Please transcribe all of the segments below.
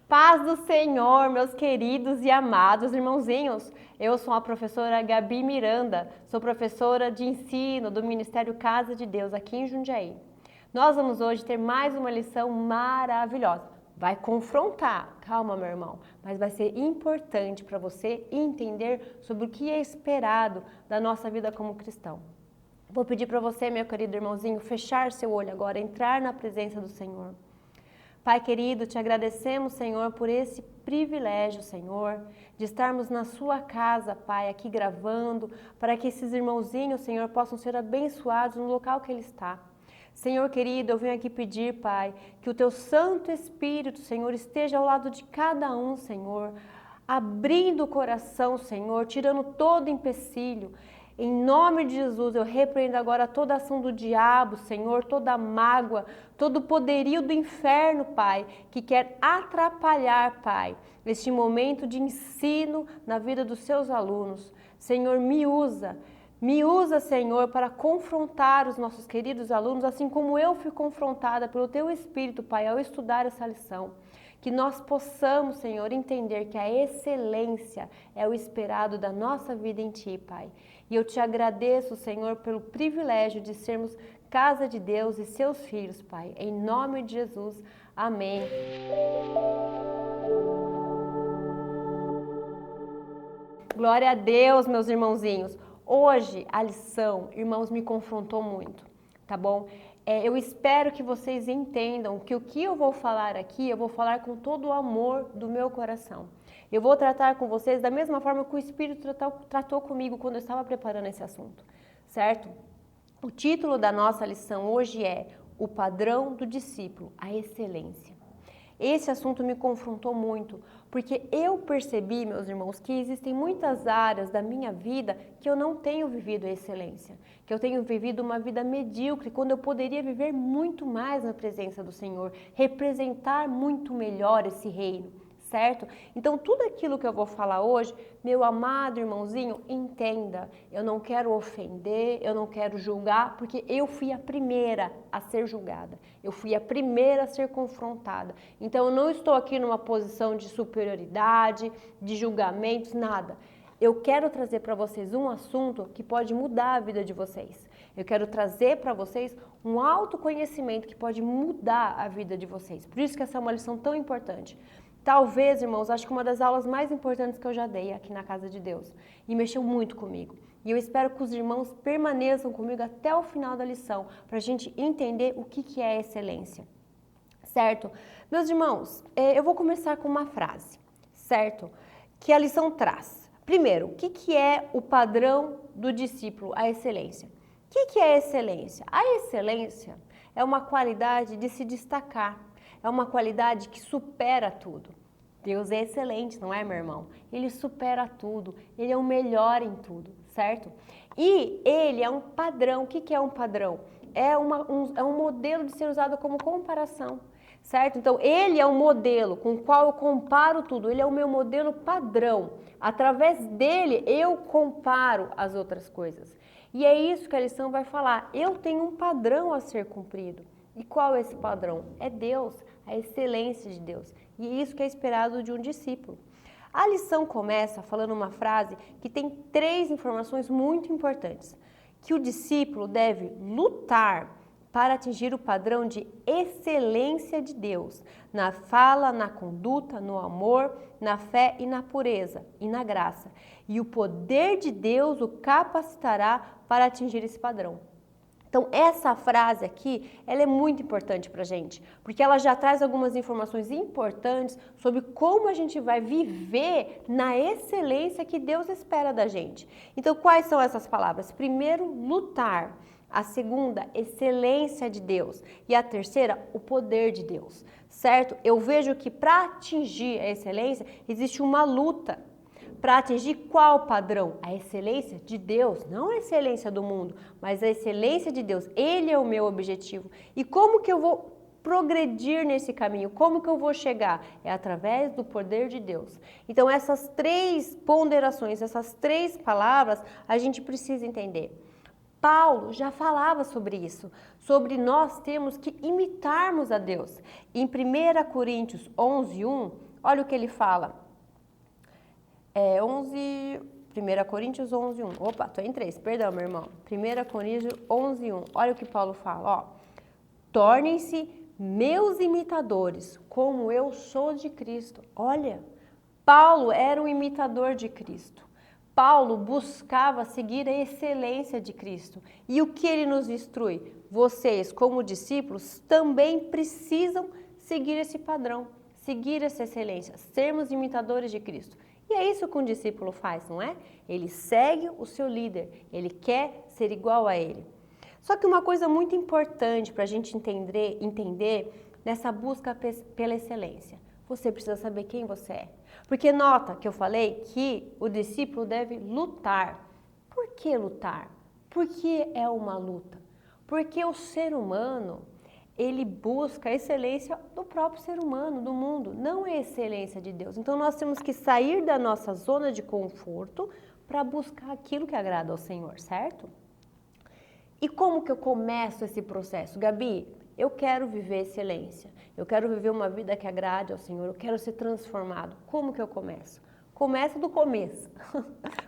Paz do Senhor, meus queridos e amados irmãozinhos. Eu sou a professora Gabi Miranda, sou professora de ensino do Ministério Casa de Deus aqui em Jundiaí. Nós vamos hoje ter mais uma lição maravilhosa. Vai confrontar, calma meu irmão, mas vai ser importante para você entender sobre o que é esperado da nossa vida como cristão. Vou pedir para você, meu querido irmãozinho, fechar seu olho agora, entrar na presença do Senhor. Pai querido, te agradecemos, Senhor, por esse privilégio, Senhor, de estarmos na sua casa, Pai, aqui gravando, para que esses irmãozinhos, Senhor, possam ser abençoados no local que ele está. Senhor querido, eu venho aqui pedir, Pai, que o teu Santo Espírito, Senhor, esteja ao lado de cada um, Senhor, abrindo o coração, Senhor, tirando todo empecilho. Em nome de Jesus, eu repreendo agora toda ação do diabo, Senhor, toda mágoa, todo poderio do inferno, Pai, que quer atrapalhar, Pai, este momento de ensino na vida dos seus alunos. Senhor, me usa, Senhor, para confrontar os nossos queridos alunos, assim como eu fui confrontada pelo Teu Espírito, Pai, ao estudar essa lição. Que nós possamos, Senhor, entender que a excelência é o esperado da nossa vida em Ti, Pai. E eu te agradeço, Senhor, pelo privilégio de sermos casa de Deus e seus filhos, Pai. Em nome de Jesus, amém. Glória a Deus, meus irmãozinhos. Hoje a lição, irmãos, me confrontou muito, tá bom? Eu espero que vocês entendam que o que eu vou falar aqui, eu vou falar com todo o amor do meu coração. Eu vou tratar com vocês da mesma forma que o Espírito tratou comigo quando eu estava preparando esse assunto, certo? O título da nossa lição hoje é O Padrão do Discípulo, a Excelência. Esse assunto me confrontou muito, porque eu percebi, meus irmãos, que existem muitas áreas da minha vida que eu não tenho vivido a excelência, que eu tenho vivido uma vida medíocre, quando eu poderia viver muito mais na presença do Senhor, representar muito melhor esse reino, certo? Então, tudo aquilo que eu vou falar hoje, meu amado irmãozinho, entenda, eu não quero ofender, eu não quero julgar, porque eu fui a primeira a ser julgada, eu fui a primeira a ser confrontada. Então, eu não estou aqui numa posição de superioridade, de julgamentos, nada. Eu quero trazer para vocês um assunto que pode mudar a vida de vocês. Eu quero trazer para vocês um autoconhecimento que pode mudar a vida de vocês. Por isso que essa é uma lição tão importante. Talvez, irmãos, acho que uma das aulas mais importantes que eu já dei aqui na Casa de Deus. E mexeu muito comigo. E eu espero que os irmãos permaneçam comigo até o final da lição, para a gente entender o que é excelência. Certo? Meus irmãos, eu vou começar com uma frase, certo? Que a lição traz. Primeiro, o que é o padrão do discípulo, a excelência? O que é excelência? A excelência é uma qualidade de se destacar. É uma qualidade que supera tudo. Deus é excelente, não é, meu irmão? Ele supera tudo, ele é o melhor em tudo, certo? E ele é um padrão. O que é um padrão? É um modelo de ser usado como comparação, certo? Então, ele é um modelo com o qual eu comparo tudo, ele é o meu modelo padrão. Através dele, eu comparo as outras coisas. E é isso que a lição vai falar. Eu tenho um padrão a ser cumprido. E qual é esse padrão? É Deus, a excelência de Deus. E é isso que é esperado de um discípulo. A lição começa falando uma frase que tem 3 informações muito importantes. Que o discípulo deve lutar para atingir o padrão de excelência de Deus, na fala, na conduta, no amor, na fé e na pureza e na graça. E o poder de Deus o capacitará para atingir esse padrão. Então, essa frase aqui, ela é muito importante para a gente, porque ela já traz algumas informações importantes sobre como a gente vai viver na excelência que Deus espera da gente. Então, quais são essas palavras? Primeiro, lutar. A segunda, excelência de Deus. E a terceira, o poder de Deus, certo? Eu vejo que para atingir a excelência, existe uma luta. Para atingir qual padrão? A excelência de Deus, não a excelência do mundo, mas a excelência de Deus. Ele é o meu objetivo. E como que eu vou progredir nesse caminho? Como que eu vou chegar? É através do poder de Deus. Então, essas 3 ponderações, essas 3 palavras, a gente precisa entender. Paulo já falava sobre isso, sobre nós termos que imitarmos a Deus. Em 1 Coríntios 11:1, olha o que ele fala. 1 Coríntios 11:1. Opa, tô em 3, perdão, meu irmão. 1 Coríntios 11:1. Olha o que Paulo fala, ó. Tornem-se meus imitadores, como eu sou de Cristo. Olha, Paulo era um imitador de Cristo. Paulo buscava seguir a excelência de Cristo. E o que ele nos instrui? Vocês, como discípulos, também precisam seguir esse padrão, seguir essa excelência, sermos imitadores de Cristo. E é isso que um discípulo faz, não é? Ele segue o seu líder, ele quer ser igual a ele. Só que uma coisa muito importante para a gente entender nessa busca pela excelência, você precisa saber quem você é. Porque nota que eu falei que o discípulo deve lutar. Por que lutar? Porque é uma luta. Porque o ser humano, ele busca a excelência do próprio ser humano, do mundo, não a excelência de Deus. Então nós temos que sair da nossa zona de conforto para buscar aquilo que agrada ao Senhor, certo? E como que eu começo esse processo? Gabi, eu quero viver excelência, eu quero viver uma vida que agrade ao Senhor, eu quero ser transformado. Como que eu começo? Começa do começo,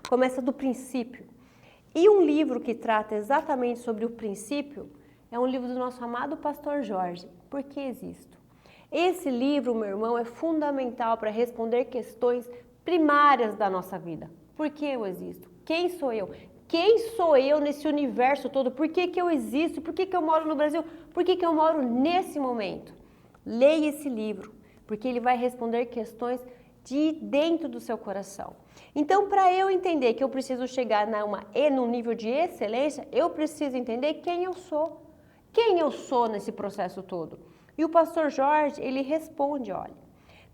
começa do princípio. E um livro que trata exatamente sobre o princípio é um livro do nosso amado pastor Jorge, Por que Existo? Esse livro, meu irmão, é fundamental para responder questões primárias da nossa vida. Por que eu existo? Quem sou eu? Quem sou eu nesse universo todo? Por que eu existo? Por que eu moro no Brasil? Por que eu moro nesse momento? Leia esse livro, porque ele vai responder questões de dentro do seu coração. Então, para eu entender que eu preciso chegar num nível de excelência, eu preciso entender quem eu sou. Quem eu sou nesse processo todo? E o pastor Jorge, ele responde, olha,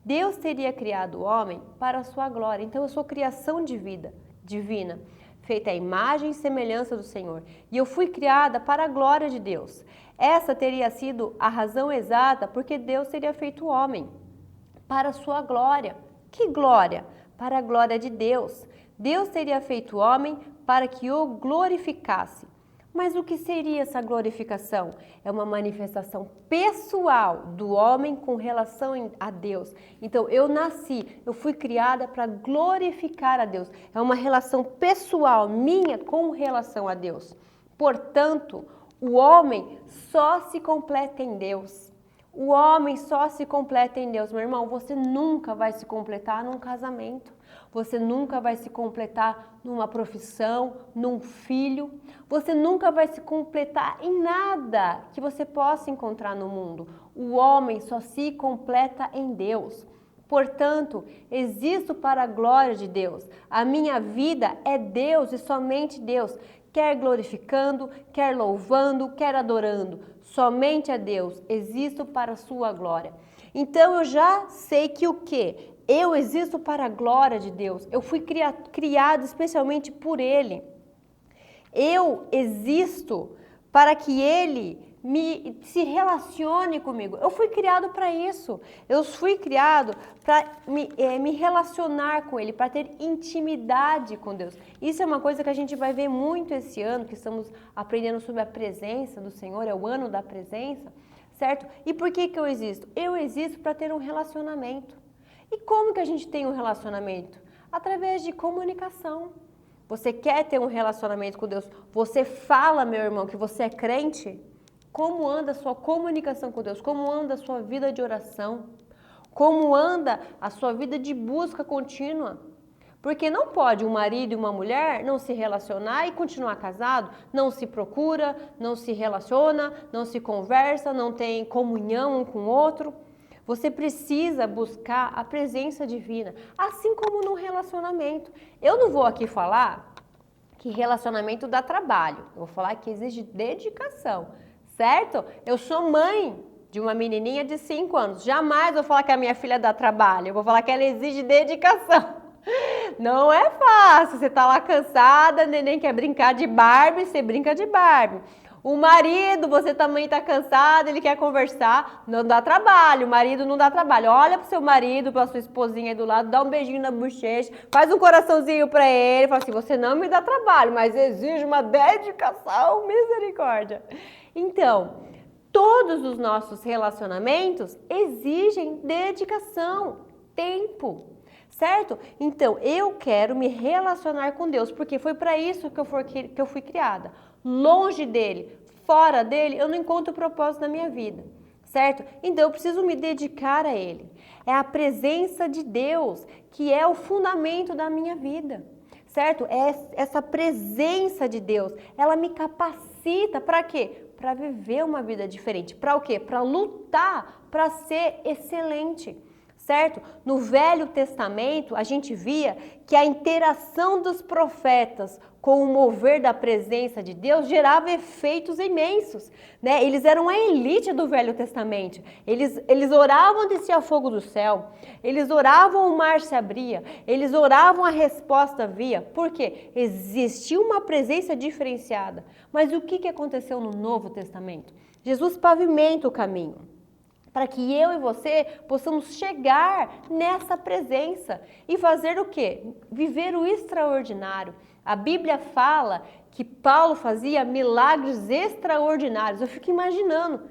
Deus teria criado o homem para a sua glória, então eu sou criação divina, feita à imagem e semelhança do Senhor, e eu fui criada para a glória de Deus. Essa teria sido a razão exata porque Deus teria feito o homem para a sua glória. Que glória? Para a glória de Deus. Deus teria feito o homem para que o glorificasse. Mas o que seria essa glorificação? É uma manifestação pessoal do homem com relação a Deus. Então, eu fui criada para glorificar a Deus. É uma relação pessoal minha com relação a Deus. Portanto, o homem só se completa em Deus. O homem só se completa em Deus. Meu irmão, você nunca vai se completar num casamento. Você nunca vai se completar numa profissão, num filho. Você nunca vai se completar em nada que você possa encontrar no mundo. O homem só se completa em Deus. Portanto, existo para a glória de Deus. A minha vida é Deus e somente Deus. Quer glorificando, quer louvando, quer adorando. Somente a Deus. Existo para a sua glória. Então eu já sei que o quê? Eu existo para a glória de Deus. Eu fui criado especialmente por Ele. Eu existo para que Ele se relacione comigo. Eu fui criado para isso. Eu fui criado para me relacionar com Ele, para ter intimidade com Deus. Isso é uma coisa que a gente vai ver muito esse ano, que estamos aprendendo sobre a presença do Senhor, é o ano da presença, certo? E por que eu existo? Eu existo para ter um relacionamento. E como que a gente tem um relacionamento? Através de comunicação. Você quer ter um relacionamento com Deus? Você fala, meu irmão, que você é crente? Como anda a sua comunicação com Deus? Como anda a sua vida de oração? Como anda a sua vida de busca contínua? Porque não pode um marido e uma mulher não se relacionar e continuar casado, não se procura, não se relaciona, não se conversa, não tem comunhão um com o outro. Você precisa buscar a presença divina, assim como no relacionamento. Eu não vou aqui falar que relacionamento dá trabalho, eu vou falar que exige dedicação, certo? Eu sou mãe de uma menininha de 5 anos, jamais vou falar que a minha filha dá trabalho, eu vou falar que ela exige dedicação. Não é fácil, você tá lá cansada, a neném quer brincar de Barbie, você brinca de Barbie. O marido, você também tá cansado, ele quer conversar, não dá trabalho, o marido não dá trabalho. Olha pro seu marido, pra sua esposinha aí do lado, dá um beijinho na bochecha, faz um coraçãozinho pra ele, fala assim, você não me dá trabalho, mas exige uma dedicação, misericórdia. Então, todos os nossos relacionamentos exigem dedicação. tempo, certo? Então, eu quero me relacionar com Deus, porque foi para isso que eu fui criada. Longe dele, fora dele, eu não encontro o propósito da minha vida, certo? Então, eu preciso me dedicar a ele. É a presença de Deus que é o fundamento da minha vida, certo? É essa presença de Deus, ela me capacita para quê? Para viver uma vida diferente. Para o quê? Para lutar, para ser excelente, certo? No Velho Testamento, a gente via que a interação dos profetas com o mover da presença de Deus gerava efeitos imensos, né? Eles eram a elite do Velho Testamento. Eles oravam, descia fogo do céu. Eles oravam, o mar se abria. Eles oravam, a resposta via. Por quê? Existia uma presença diferenciada. Mas o que aconteceu no Novo Testamento? Jesus pavimenta o caminho para que eu e você possamos chegar nessa presença e fazer o quê? Viver o extraordinário. A Bíblia fala que Paulo fazia milagres extraordinários. Eu fico imaginando,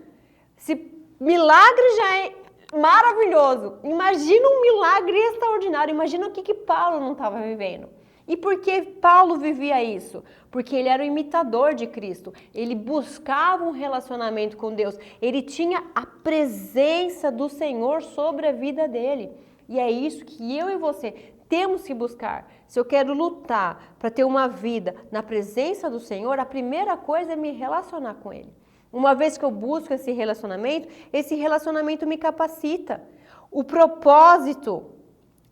se milagre já é maravilhoso, imagina um milagre extraordinário, imagina o que Paulo não estava vivendo. E por que Paulo vivia isso? Porque ele era o imitador de Cristo, ele buscava um relacionamento com Deus, ele tinha a presença do Senhor sobre a vida dele. E é isso que eu e você temos que buscar. Se eu quero lutar para ter uma vida na presença do Senhor, a primeira coisa é me relacionar com Ele. Uma vez que eu busco esse relacionamento me capacita. O propósito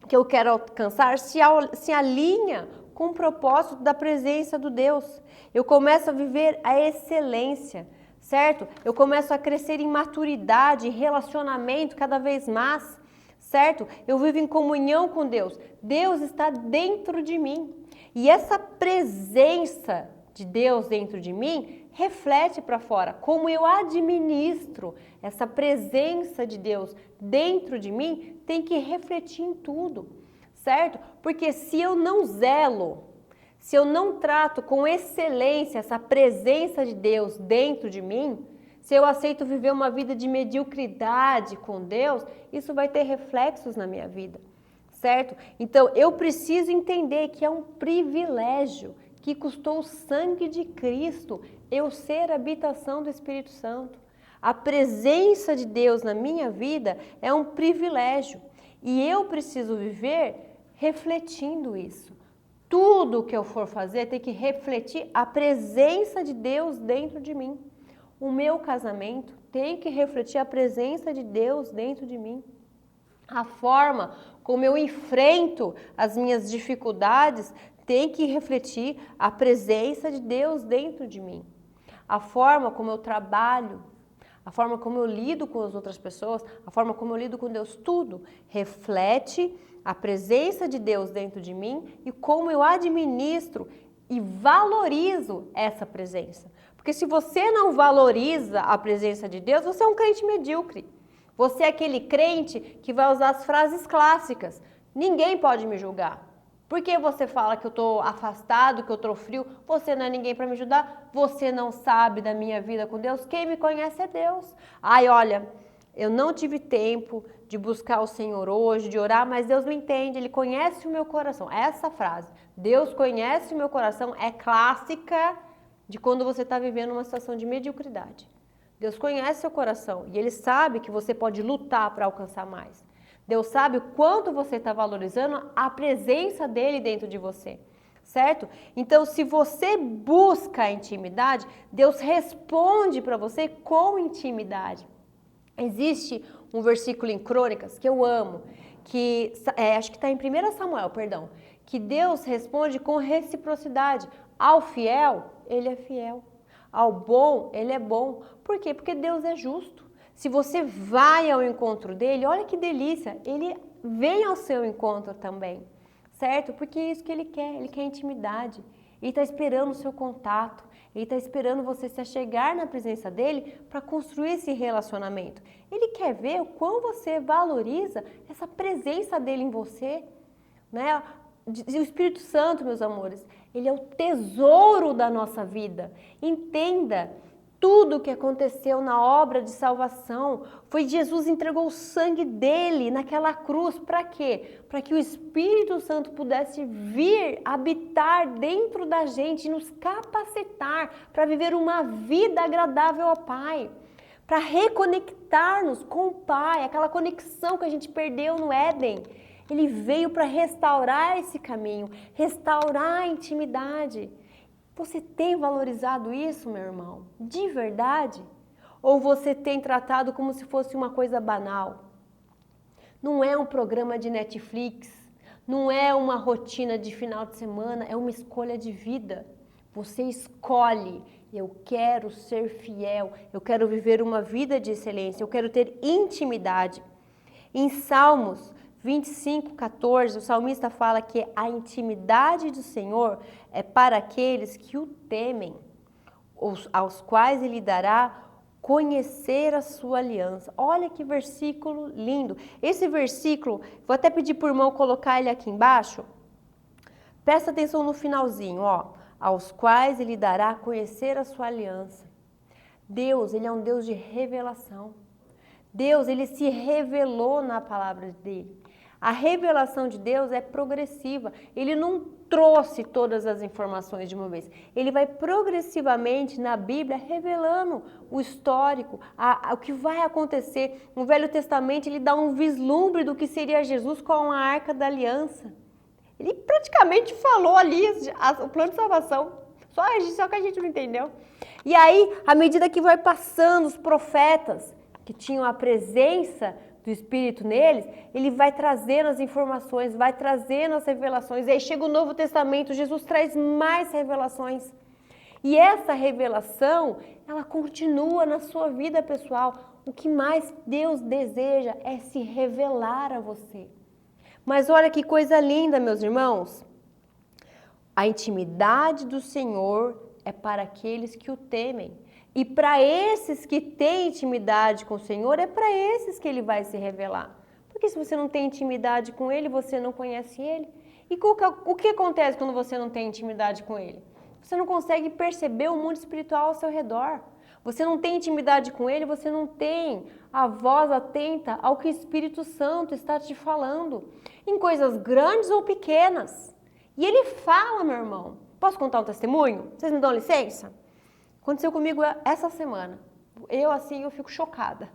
que eu quero alcançar se alinha com o propósito da presença do Deus. Eu começo a viver a excelência, certo? Eu começo a crescer em maturidade, em relacionamento cada vez mais, certo? Eu vivo em comunhão com Deus. Deus está dentro de mim. E essa presença de Deus dentro de mim reflete para fora. Como eu administro essa presença de Deus dentro de mim, tem que refletir em tudo, certo? Porque se eu não zelo, se eu não trato com excelência essa presença de Deus dentro de mim, se eu aceito viver uma vida de mediocridade com Deus, isso vai ter reflexos na minha vida, certo? Então, eu preciso entender que é um privilégio que custou o sangue de Cristo eu ser a habitação do Espírito Santo. A presença de Deus na minha vida é um privilégio e eu preciso viver refletindo isso. Tudo que eu for fazer tem que refletir a presença de Deus dentro de mim. O meu casamento tem que refletir a presença de Deus dentro de mim. A forma como eu enfrento as minhas dificuldades tem que refletir a presença de Deus dentro de mim. A forma como eu trabalho, a forma como eu lido com as outras pessoas, a forma como eu lido com Deus, tudo reflete a presença de Deus dentro de mim e como eu administro e valorizo essa presença. Porque se você não valoriza a presença de Deus, você é um crente medíocre. Você é aquele crente que vai usar as frases clássicas. Ninguém pode me julgar. Por que você fala que eu estou afastado, que eu estou frio? Você não é ninguém para me ajudar? Você não sabe da minha vida com Deus? Quem me conhece é Deus. Ai, olha, eu não tive tempo de buscar o Senhor hoje, de orar, mas Deus me entende, Ele conhece o meu coração. Essa frase, Deus conhece o meu coração, é clássica de quando você está vivendo uma situação de mediocridade. Deus conhece seu coração e Ele sabe que você pode lutar para alcançar mais. Deus sabe o quanto você está valorizando a presença dEle dentro de você, certo? Então, se você busca a intimidade, Deus responde para você com intimidade. Existe um versículo em Crônicas que eu amo, que acho que está em 1 Samuel, perdão, que Deus responde com reciprocidade. Ao fiel, Ele é fiel. Ao bom, Ele é bom. Por quê? Porque Deus é justo. Se você vai ao encontro dele, olha que delícia, ele vem ao seu encontro também, certo? Porque é isso que ele quer intimidade. Ele está esperando o seu contato, ele está esperando você se achegar na presença dele para construir esse relacionamento. Ele quer ver o quão você valoriza essa presença dele em você, né? O Espírito Santo, meus amores, ele é o tesouro da nossa vida. Entenda, Tudo que aconteceu na obra de salvação foi Jesus entregou o sangue dele naquela cruz. Para quê? Para que o Espírito Santo pudesse vir habitar dentro da gente e nos capacitar para viver uma vida agradável ao Pai. Para reconectar-nos com o Pai, aquela conexão que a gente perdeu no Éden. Ele veio para restaurar esse caminho, restaurar a intimidade. Você tem valorizado isso, meu irmão? De verdade? Ou você tem tratado como se fosse uma coisa banal? Não é um programa de Netflix, não é uma rotina de final de semana, é uma escolha de vida. Você escolhe, eu quero ser fiel, eu quero viver uma vida de excelência, eu quero ter intimidade. Em Salmos 25:14, o salmista fala que a intimidade do Senhor é para aqueles que o temem, aos quais ele dará conhecer a sua aliança. Olha que versículo lindo. Esse versículo, vou até pedir para o irmão colocar ele aqui embaixo. Presta atenção no finalzinho, ó. Aos quais ele dará conhecer a sua aliança. Deus, ele é um Deus de revelação. Deus, ele se revelou na palavra dele. A revelação de Deus é progressiva. Ele não trouxe todas as informações de uma vez. Ele vai progressivamente na Bíblia revelando o histórico, o que vai acontecer. No Velho Testamento ele dá um vislumbre do que seria Jesus com a Arca da Aliança. Ele praticamente falou ali o plano de salvação. Só que a gente não entendeu. E aí, à medida que vai passando os profetas, que tinham a presença do Espírito neles, ele vai trazendo as informações, vai trazendo as revelações. E aí chega o Novo Testamento, Jesus traz mais revelações. E essa revelação, ela continua na sua vida pessoal. O que mais Deus deseja é se revelar a você. Mas olha que coisa linda, meus irmãos. A intimidade do Senhor é para aqueles que o temem. E para esses que têm intimidade com o Senhor, é para esses que ele vai se revelar. Porque se você não tem intimidade com ele, você não conhece ele. E o que acontece quando você não tem intimidade com ele? Você não consegue perceber o mundo espiritual ao seu redor. Você não tem intimidade com ele, você não tem a voz atenta ao que o Espírito Santo está te falando. Em coisas grandes ou pequenas. E ele fala, meu irmão. Posso contar um testemunho? Vocês me dão licença? Aconteceu comigo essa semana. Eu fico chocada.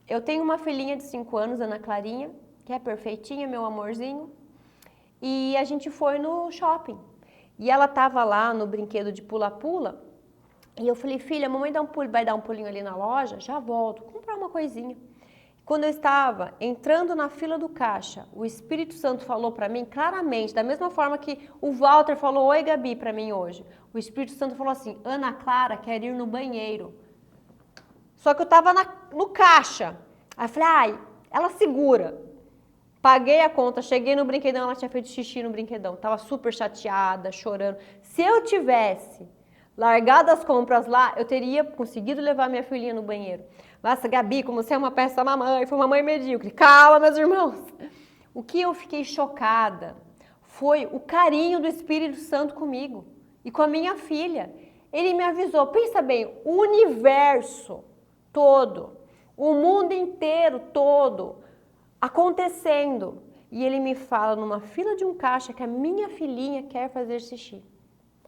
Eu tenho uma filhinha de 5 anos, Ana Clarinha, que é perfeitinha, meu amorzinho. E a gente foi no shopping. E ela estava lá no brinquedo de pula-pula. E eu falei, filha, a mamãe vai dar um pulinho ali na loja, já volto, comprar uma coisinha. Quando eu estava entrando na fila do caixa, o Espírito Santo falou para mim claramente, da mesma forma que o Walter falou, oi Gabi, para mim hoje. O Espírito Santo falou assim, Ana Clara quer ir no banheiro. Só que eu estava no caixa. Aí eu falei, ela segura. Paguei a conta, cheguei no brinquedão, ela tinha feito xixi no brinquedão. Tava super chateada, chorando. Se eu tivesse largado as compras lá, eu teria conseguido levar minha filhinha no banheiro. Nossa, Gabi, como você é uma peça da mamãe, foi uma mãe medíocre. Calma, meus irmãos. O que eu fiquei chocada foi o carinho do Espírito Santo comigo e com a minha filha. Ele me avisou, pensa bem, o universo todo, o mundo inteiro todo acontecendo. E ele me fala numa fila de um caixa que a minha filhinha quer fazer xixi.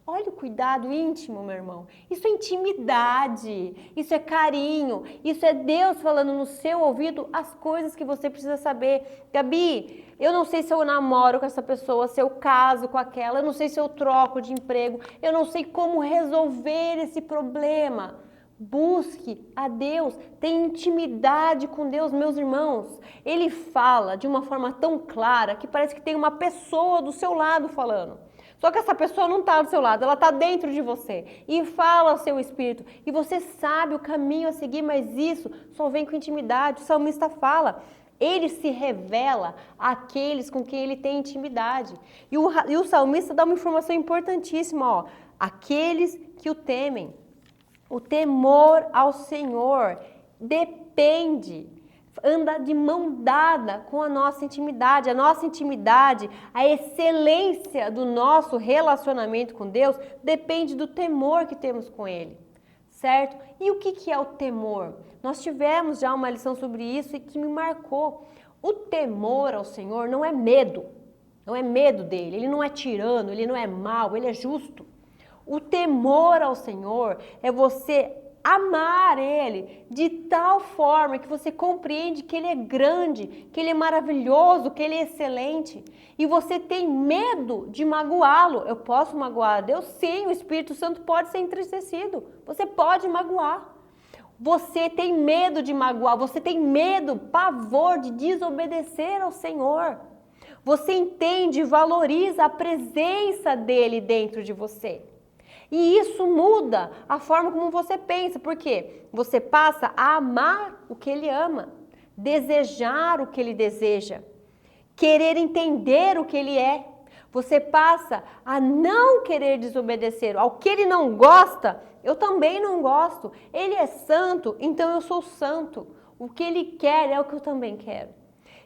Olha o cuidado íntimo, meu irmão. Isso é intimidade, isso é carinho, isso é Deus falando no seu ouvido as coisas que você precisa saber. Gabi, eu não sei se eu namoro com essa pessoa, se eu caso com aquela, eu não sei se eu troco de emprego, eu não sei como resolver esse problema. Busque a Deus, tenha intimidade com Deus, meus irmãos. Ele fala de uma forma tão clara que parece que tem uma pessoa do seu lado falando. Só que essa pessoa não está do seu lado, ela está dentro de você e fala ao seu espírito. E você sabe o caminho a seguir, mas isso só vem com intimidade. O salmista fala, ele se revela àqueles com quem ele tem intimidade. E o salmista dá uma informação importantíssima, ó. Aqueles que o temem. O temor ao Senhor depende, anda de mão dada com a nossa intimidade. A nossa intimidade, a excelência do nosso relacionamento com Deus depende do temor que temos com Ele. certo? E o que é o temor? Nós tivemos já uma lição sobre isso e que me marcou. O temor ao Senhor não é medo, não é medo dele, ele não é tirano, ele não é mau, ele é justo. O temor ao Senhor é você amar Ele de tal forma que você compreende que Ele é grande, que Ele é maravilhoso, que Ele é excelente. E você tem medo de magoá-lo. Eu posso magoar a Deus? Sim, o Espírito Santo pode ser entristecido. Você pode magoar. Você tem medo de magoar, você tem medo, pavor de desobedecer ao Senhor. Você entende e valoriza a presença dEle dentro de você. E isso muda a forma como você pensa, porque você passa a amar o que Ele ama, desejar o que Ele deseja, querer entender o que Ele é. Você passa a não querer desobedecer ao que Ele não gosta. Eu também não gosto. Ele é santo, então eu sou santo. O que Ele quer é o que eu também quero.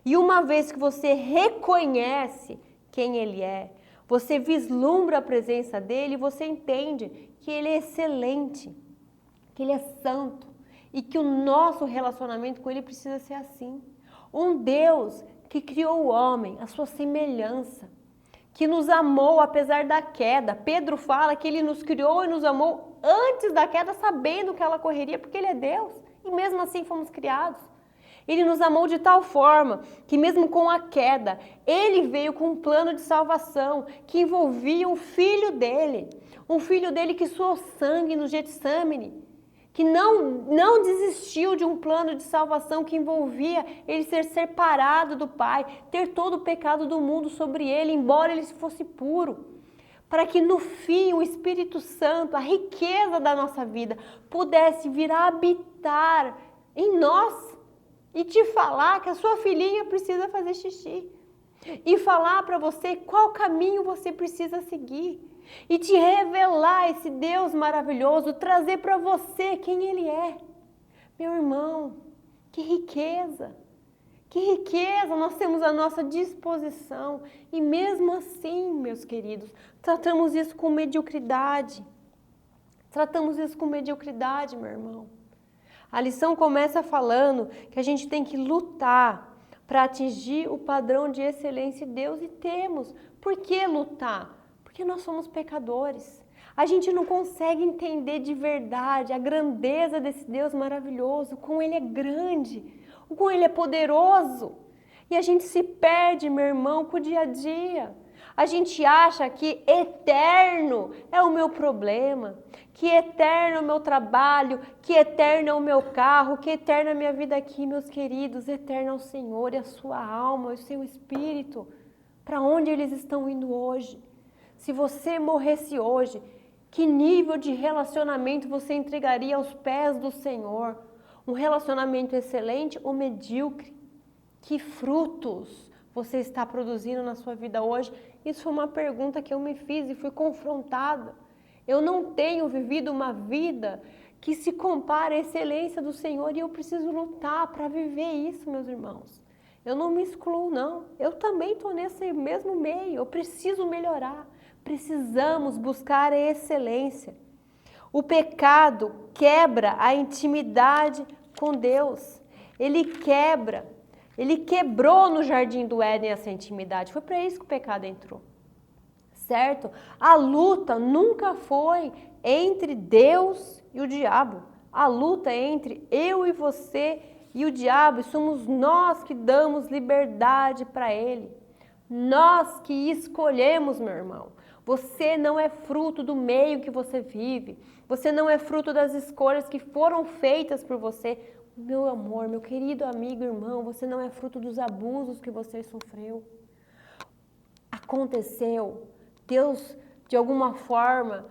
E uma vez que você reconhece quem Ele é, você vislumbra a presença dele e você entende que ele é excelente, que ele é santo e que o nosso relacionamento com ele precisa ser assim. Um Deus que criou o homem, a sua semelhança, que nos amou apesar da queda. Pedro fala que ele nos criou e nos amou antes da queda, sabendo que ela correria, porque ele é Deus e mesmo assim fomos criados. Ele nos amou de tal forma que mesmo com a queda, Ele veio com um plano de salvação que envolvia um filho dele que suou sangue no Getsemane, que não desistiu de um plano de salvação que envolvia ele ser separado do Pai, ter todo o pecado do mundo sobre ele, embora ele fosse puro, para que no fim o Espírito Santo, a riqueza da nossa vida, pudesse vir a habitar em nós. E te falar que a sua filhinha precisa fazer xixi. E falar para você qual caminho você precisa seguir. E te revelar esse Deus maravilhoso, trazer para você quem Ele é. Meu irmão, que riqueza! Que riqueza nós temos à nossa disposição. E mesmo assim, meus queridos, tratamos isso com mediocridade. Tratamos isso com mediocridade, meu irmão. A lição começa falando que a gente tem que lutar para atingir o padrão de excelência de Deus e temos. Por que lutar? Porque nós somos pecadores. A gente não consegue entender de verdade a grandeza desse Deus maravilhoso, como Ele é grande, como Ele é poderoso. E a gente se perde, meu irmão, com o dia a dia. A gente acha que eterno é o meu problema, que eterno é o meu trabalho, que eterno é o meu carro, que eterno é a minha vida aqui, meus queridos. Eterno é o Senhor e a sua alma, o seu espírito. Para onde eles estão indo hoje? Se você morresse hoje, que nível de relacionamento você entregaria aos pés do Senhor? Um relacionamento excelente ou medíocre? Que frutos você está produzindo na sua vida hoje? Isso foi uma pergunta que eu me fiz e fui confrontada. Eu não tenho vivido uma vida que se compara à excelência do Senhor e eu preciso lutar para viver isso, meus irmãos. Eu não me excluo, não. Eu também estou nesse mesmo meio. Eu preciso melhorar. Precisamos buscar a excelência. O pecado quebra a intimidade com Deus. Ele quebrou no jardim do Éden essa intimidade. Foi para isso que o pecado entrou. Certo? A luta nunca foi entre Deus e o diabo. A luta é entre eu e você e o diabo. E somos nós que damos liberdade para ele. Nós que escolhemos, meu irmão. Você não é fruto do meio que você vive. Você não é fruto das escolhas que foram feitas por você. Meu amor, meu querido amigo, irmão, você não é fruto dos abusos que você sofreu. Aconteceu. Deus, de alguma forma,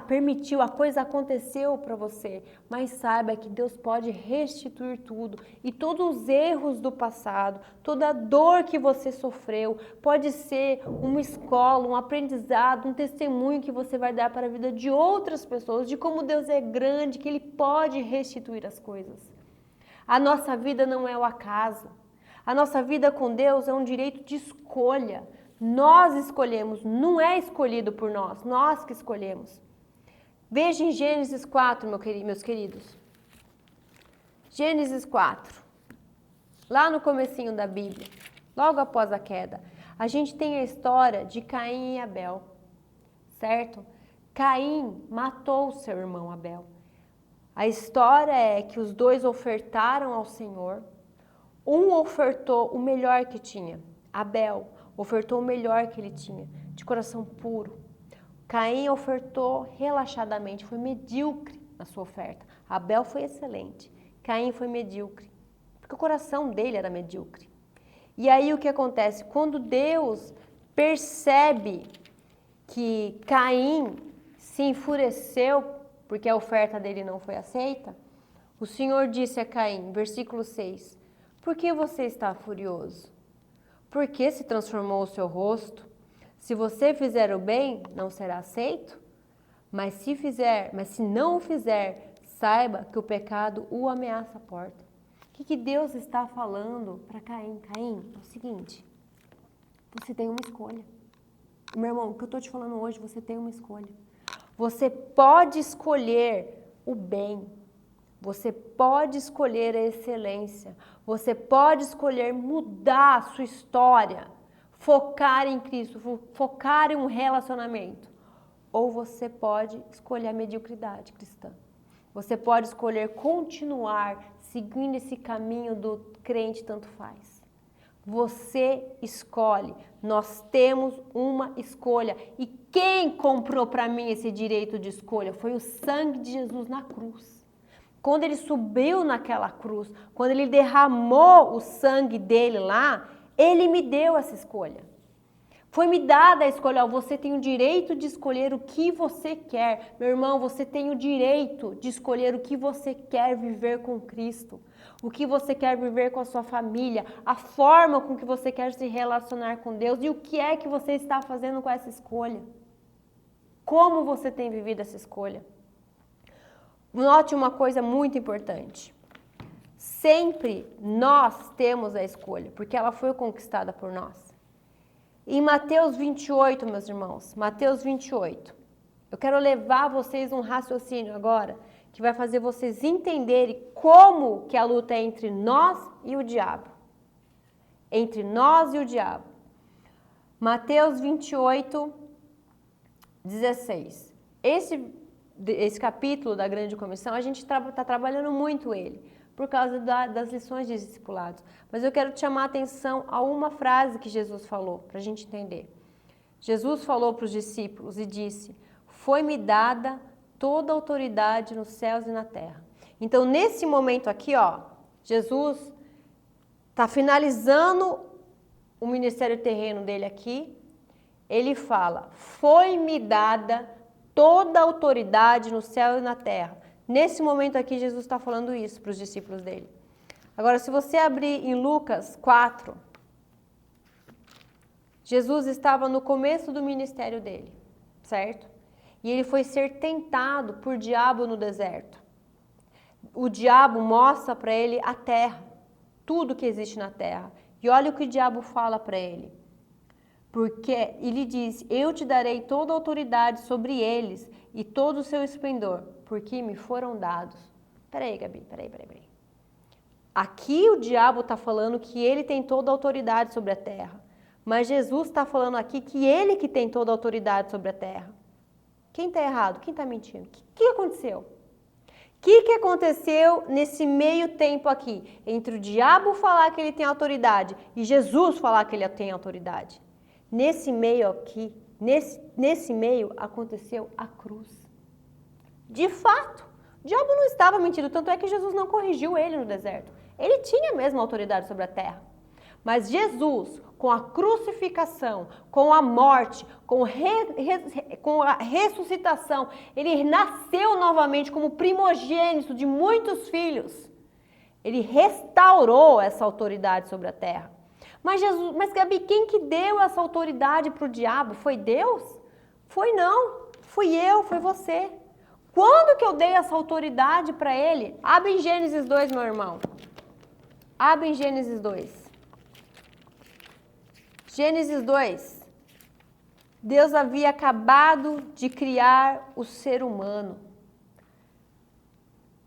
permitiu, a coisa aconteceu para você. Mas saiba que Deus pode restituir tudo. E todos os erros do passado, toda a dor que você sofreu, pode ser uma escola, um aprendizado, um testemunho que você vai dar para a vida de outras pessoas, de como Deus é grande, que Ele pode restituir as coisas. A nossa vida não é o acaso. A nossa vida com Deus é um direito de escolha. Nós escolhemos, não é escolhido por nós que escolhemos. Veja em Gênesis 4, meus queridos. Gênesis 4. Lá no comecinho da Bíblia, logo após a queda, a gente tem a história de Caim e Abel, certo? Caim matou o seu irmão Abel. A história é que os dois ofertaram ao Senhor. Um ofertou o melhor que tinha. Abel ofertou o melhor que ele tinha, de coração puro. Caim ofertou relaxadamente, foi medíocre na sua oferta. Abel foi excelente. Caim foi medíocre, porque o coração dele era medíocre. E aí o que acontece? Quando Deus percebe que Caim se enfureceu porque a oferta dele não foi aceita, o Senhor disse a Caim, versículo 6, por que você está furioso? Por que se transformou o seu rosto? Se você fizer o bem, não será aceito? Mas se não o fizer, saiba que o pecado o ameaça à porta. O que Deus está falando para Caim? Caim, é o seguinte, você tem uma escolha. Meu irmão, o que eu estou te falando hoje, você tem uma escolha. Você pode escolher o bem. Você pode escolher a excelência. Você pode escolher mudar a sua história. Focar em Cristo, focar em um relacionamento. Ou você pode escolher a mediocridade cristã. Você pode escolher continuar seguindo esse caminho do crente tanto faz. Você escolhe. Nós temos uma escolha. E quem comprou para mim esse direito de escolha? Foi o sangue de Jesus na cruz. Quando ele subiu naquela cruz, quando ele derramou o sangue dele lá, ele me deu essa escolha. Foi me dada a escolha, você tem o direito de escolher o que você quer. Meu irmão, você tem o direito de escolher o que você quer viver com Cristo. O que você quer viver com a sua família, a forma com que você quer se relacionar com Deus e o que é que você está fazendo com essa escolha. Como você tem vivido essa escolha. Note uma coisa muito importante. Sempre nós temos a escolha, porque ela foi conquistada por nós. Em Mateus 28, meus irmãos, Mateus 28, eu quero levar vocês um raciocínio agora que vai fazer vocês entenderem como que a luta é entre nós e o diabo. Entre nós e o diabo. Mateus 28, 16. Esse capítulo da Grande Comissão, a gente está trabalhando muito ele, por causa das lições de discipulados. Mas eu quero te chamar a atenção a uma frase que Jesus falou, para a gente entender. Jesus falou para os discípulos e disse, foi-me dada toda a autoridade nos céus e na terra. Então, nesse momento aqui, ó, Jesus está finalizando o ministério terreno dele aqui. Ele fala, foi-me dada toda a autoridade no céu e na terra. Nesse momento aqui, Jesus está falando isso para os discípulos dele. Agora, se você abrir em Lucas 4, Jesus estava no começo do ministério dele, certo? E ele foi ser tentado por diabo no deserto. O diabo mostra para ele a terra, tudo que existe na terra. E olha o que o diabo fala para ele. Porque ele diz, eu te darei toda a autoridade sobre eles e todo o seu esplendor, porque me foram dados. Peraí, Gabi, peraí. Aqui o diabo está falando que ele tem toda a autoridade sobre a terra. Mas Jesus está falando aqui que ele que tem toda a autoridade sobre a terra. Quem está errado? Quem está mentindo? O que aconteceu? O que aconteceu nesse meio tempo aqui? Entre o diabo falar que ele tem autoridade e Jesus falar que ele tem autoridade. Nesse meio aqui, nesse meio aconteceu a cruz. De fato, o diabo não estava mentindo, tanto é que Jesus não corrigiu ele no deserto. Ele tinha a mesma autoridade sobre a terra. Mas Jesus, com a crucificação, com a morte, com a ressuscitação, ele nasceu novamente como primogênito de muitos filhos. Ele restaurou essa autoridade sobre a terra. Mas Gabi, quem que deu essa autoridade para o diabo? Foi Deus? Foi não. Fui eu, foi você. Quando que eu dei essa autoridade para ele? Abre em Gênesis 2, meu irmão. Abre em Gênesis 2. Gênesis 2. Deus havia acabado de criar o ser humano.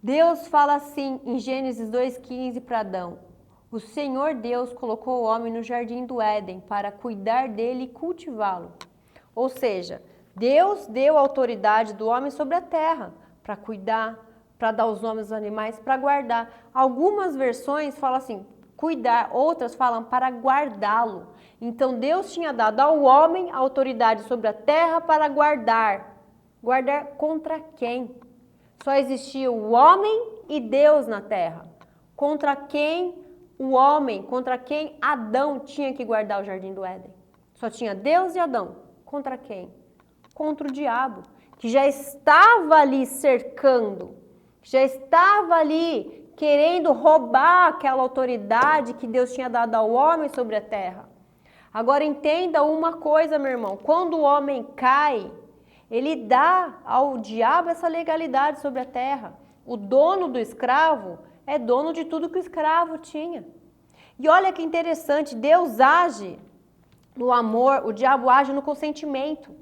Deus fala assim em Gênesis 2,15 para Adão: o Senhor Deus colocou o homem no jardim do Éden para cuidar dele e cultivá-lo. Ou seja, Deus deu a autoridade do homem sobre a terra para cuidar, para dar os nomes dos animais, para guardar. Algumas versões falam assim, cuidar, outras falam para guardá-lo. Então Deus tinha dado ao homem a autoridade sobre a terra para guardar. Guardar contra quem? Só existia o homem e Deus na terra. Contra quem o homem, contra quem Adão tinha que guardar o jardim do Éden? Só tinha Deus e Adão. Contra quem? Contra o diabo, que já estava ali cercando, já estava ali querendo roubar aquela autoridade que Deus tinha dado ao homem sobre a terra. Agora entenda uma coisa, meu irmão, quando o homem cai, ele dá ao diabo essa legalidade sobre a terra. O dono do escravo é dono de tudo que o escravo tinha. E olha que interessante, Deus age no amor, o diabo age no consentimento.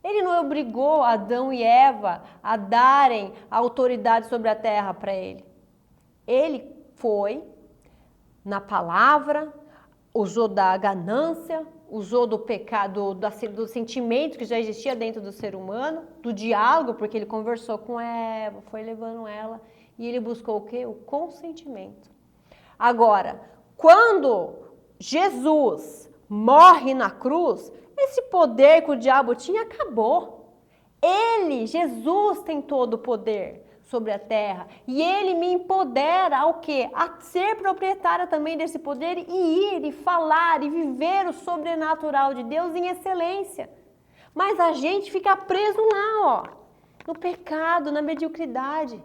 Ele não obrigou Adão e Eva a darem a autoridade sobre a terra para ele. Ele foi na palavra, usou da ganância, usou do pecado, do sentimento que já existia dentro do ser humano, do diálogo, porque ele conversou com Eva, foi levando ela, e ele buscou o quê? O consentimento. Agora, quando Jesus morre na cruz, esse poder que o diabo tinha acabou. Ele, Jesus, tem todo o poder sobre a terra. E ele me empodera ao quê? A ser proprietária também desse poder e ir, e falar, e viver o sobrenatural de Deus em excelência. Mas a gente fica preso lá, ó, no pecado, na mediocridade.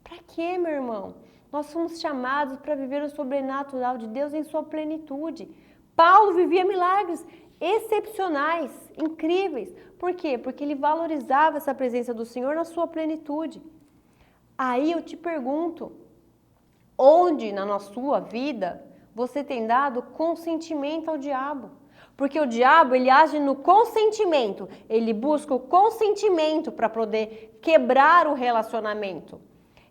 Para quê, meu irmão? Nós somos chamados para viver o sobrenatural de Deus em sua plenitude. Paulo vivia milagres excepcionais, incríveis. Por quê? Porque ele valorizava essa presença do Senhor na sua plenitude. Aí eu te pergunto, onde na sua vida você tem dado consentimento ao diabo? Porque o diabo, ele age no consentimento, ele busca o consentimento para poder quebrar o relacionamento.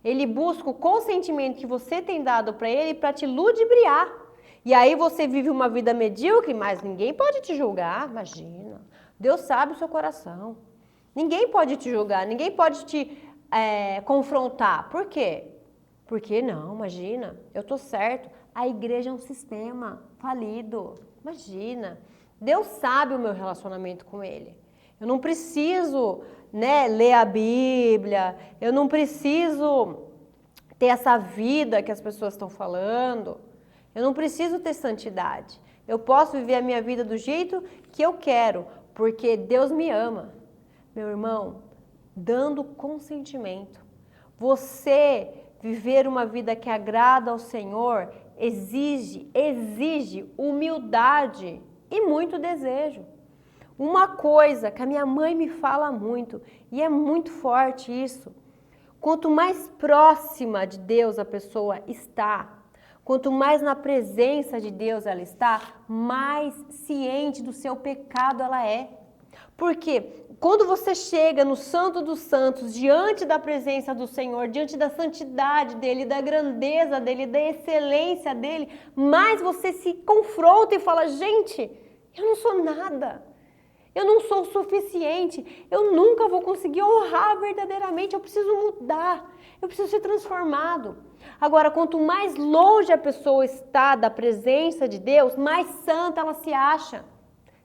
Ele busca o consentimento que você tem dado para ele para te ludibriar. E aí você vive uma vida medíocre, mas ninguém pode te julgar, imagina. Deus sabe o seu coração. Ninguém pode te julgar, ninguém pode te confrontar. Por quê? Porque não, imagina, eu tô certo. A igreja é um sistema falido, imagina. Deus sabe o meu relacionamento com ele. Eu não preciso, ler a Bíblia, eu não preciso ter essa vida que as pessoas estão falando. Eu não preciso ter santidade. Eu posso viver a minha vida do jeito que eu quero, porque Deus me ama. Meu irmão, dando consentimento. Você viver uma vida que agrada ao Senhor exige humildade e muito desejo. Uma coisa que a minha mãe me fala muito, e é muito forte isso, quanto mais próxima de Deus a pessoa está, quanto mais na presença de Deus ela está, mais ciente do seu pecado ela é. Porque quando você chega no Santo dos Santos, diante da presença do Senhor, diante da santidade dEle, da grandeza dEle, da excelência dEle, mais você se confronta e fala, gente, eu não sou nada. Eu não sou o suficiente, eu nunca vou conseguir honrar verdadeiramente, eu preciso mudar, eu preciso ser transformado. Agora, quanto mais longe a pessoa está da presença de Deus, mais santa ela se acha.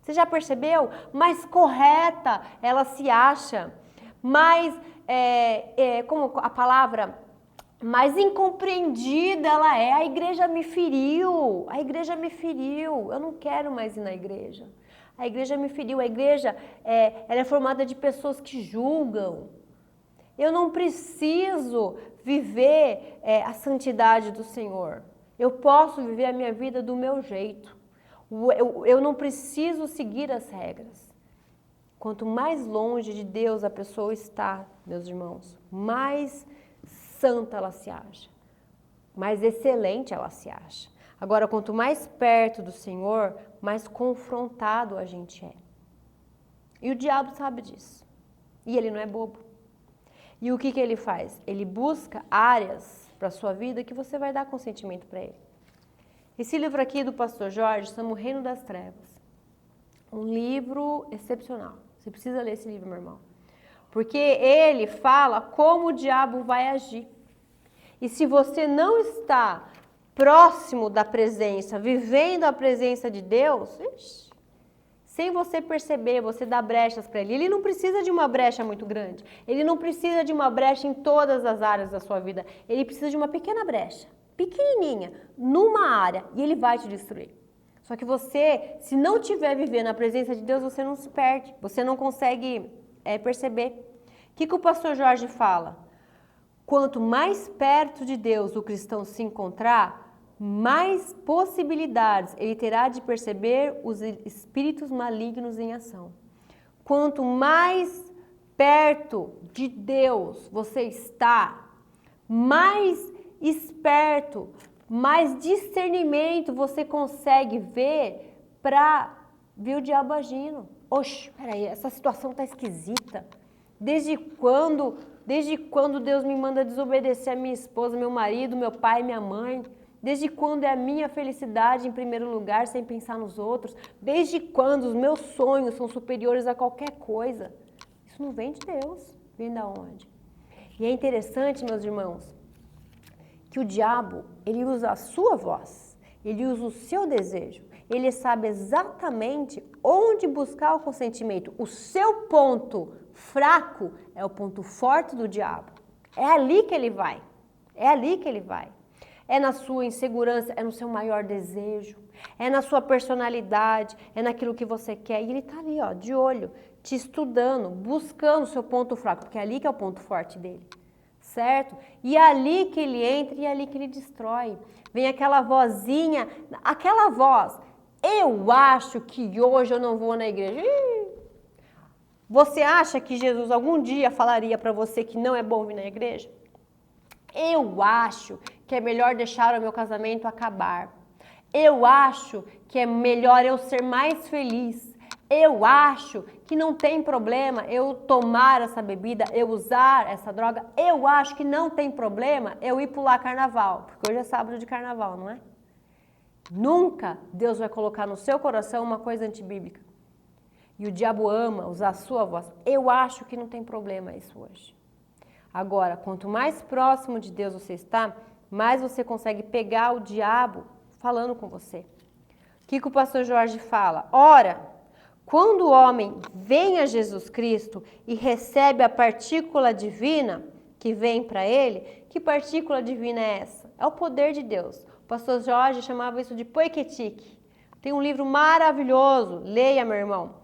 Você já percebeu? Mais correta ela se acha, mais, como a palavra, mais incompreendida ela é. A igreja me feriu, eu não quero mais ir na igreja. A igreja me feriu, a igreja ela é formada de pessoas que julgam. Eu não preciso viver a santidade do Senhor. Eu posso viver a minha vida do meu jeito. Eu não preciso seguir as regras. Quanto mais longe de Deus a pessoa está, meus irmãos, mais santa ela se acha, mais excelente ela se acha. Agora, quanto mais perto do Senhor, mais confrontado a gente é. E o diabo sabe disso. E ele não é bobo. E o que ele faz? Ele busca áreas para a sua vida que você vai dar consentimento para ele. Esse livro aqui do Pastor Jorge chama O Reino das Trevas. Um livro excepcional. Você precisa ler esse livro, meu irmão. Porque ele fala como o diabo vai agir. E se você não está próximo da presença, vivendo a presença de Deus, sem você perceber, você dá brechas para ele. Ele não precisa de uma brecha muito grande. Ele não precisa de uma brecha em todas as áreas da sua vida. Ele precisa de uma pequena brecha, pequenininha, numa área, e ele vai te destruir. Só que você, se não estiver vivendo a presença de Deus, você não se perde. Você não consegue perceber. O que o pastor Jorge fala? Quanto mais perto de Deus o cristão se encontrar, mais possibilidades ele terá de perceber os espíritos malignos em ação. Quanto mais perto de Deus você está, mais esperto, mais discernimento você consegue ver para ver o diabo agindo. Oxe, peraí, essa situação tá esquisita. Desde quando Deus me manda desobedecer a minha esposa, meu marido, meu pai, minha mãe? Desde quando é a minha felicidade em primeiro lugar, sem pensar nos outros? Desde quando os meus sonhos são superiores a qualquer coisa? Isso não vem de Deus, vem da onde? E é interessante, meus irmãos, que o diabo, ele usa a sua voz, ele usa o seu desejo, ele sabe exatamente onde buscar o consentimento. O seu ponto fraco é o ponto forte do diabo. É ali que ele vai, é ali que ele vai. É na sua insegurança, é no seu maior desejo, é na sua personalidade, é naquilo que você quer. E ele está ali, ó, de olho, te estudando, buscando o seu ponto fraco, porque é ali que é o ponto forte dele, certo? E é ali que ele entra e é ali que ele destrói. Vem aquela vozinha, aquela voz, eu acho que hoje eu não vou na igreja. Você acha que Jesus algum dia falaria para você que não é bom vir na igreja? Eu acho que é melhor deixar o meu casamento acabar. Eu acho que é melhor eu ser mais feliz. Eu acho que não tem problema eu tomar essa bebida, eu usar essa droga. Eu acho que não tem problema eu ir pular carnaval, porque hoje é sábado de carnaval, não é? Nunca Deus vai colocar no seu coração uma coisa antibíblica. E o diabo ama usar a sua voz. Eu acho que não tem problema isso hoje. Agora, quanto mais próximo de Deus você está, mais você consegue pegar o diabo falando com você. O que o pastor Jorge fala? Ora, quando o homem vem a Jesus Cristo e recebe a partícula divina que vem para ele, que partícula divina é essa? É o poder de Deus. O pastor Jorge chamava isso de poiquetique. Tem um livro maravilhoso, leia, meu irmão.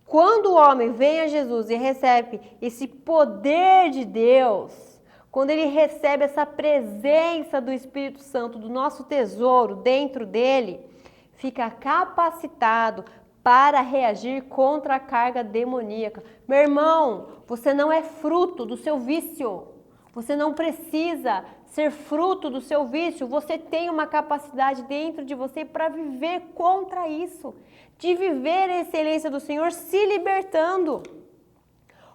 Quando o homem vem a Jesus e recebe esse poder de Deus, quando ele recebe essa presença do Espírito Santo, do nosso tesouro dentro dele, fica capacitado para reagir contra a carga demoníaca. Meu irmão, você não é fruto do seu vício. Você não precisa ser fruto do seu vício. Você tem uma capacidade dentro de você para viver contra isso. De viver a excelência do Senhor se libertando.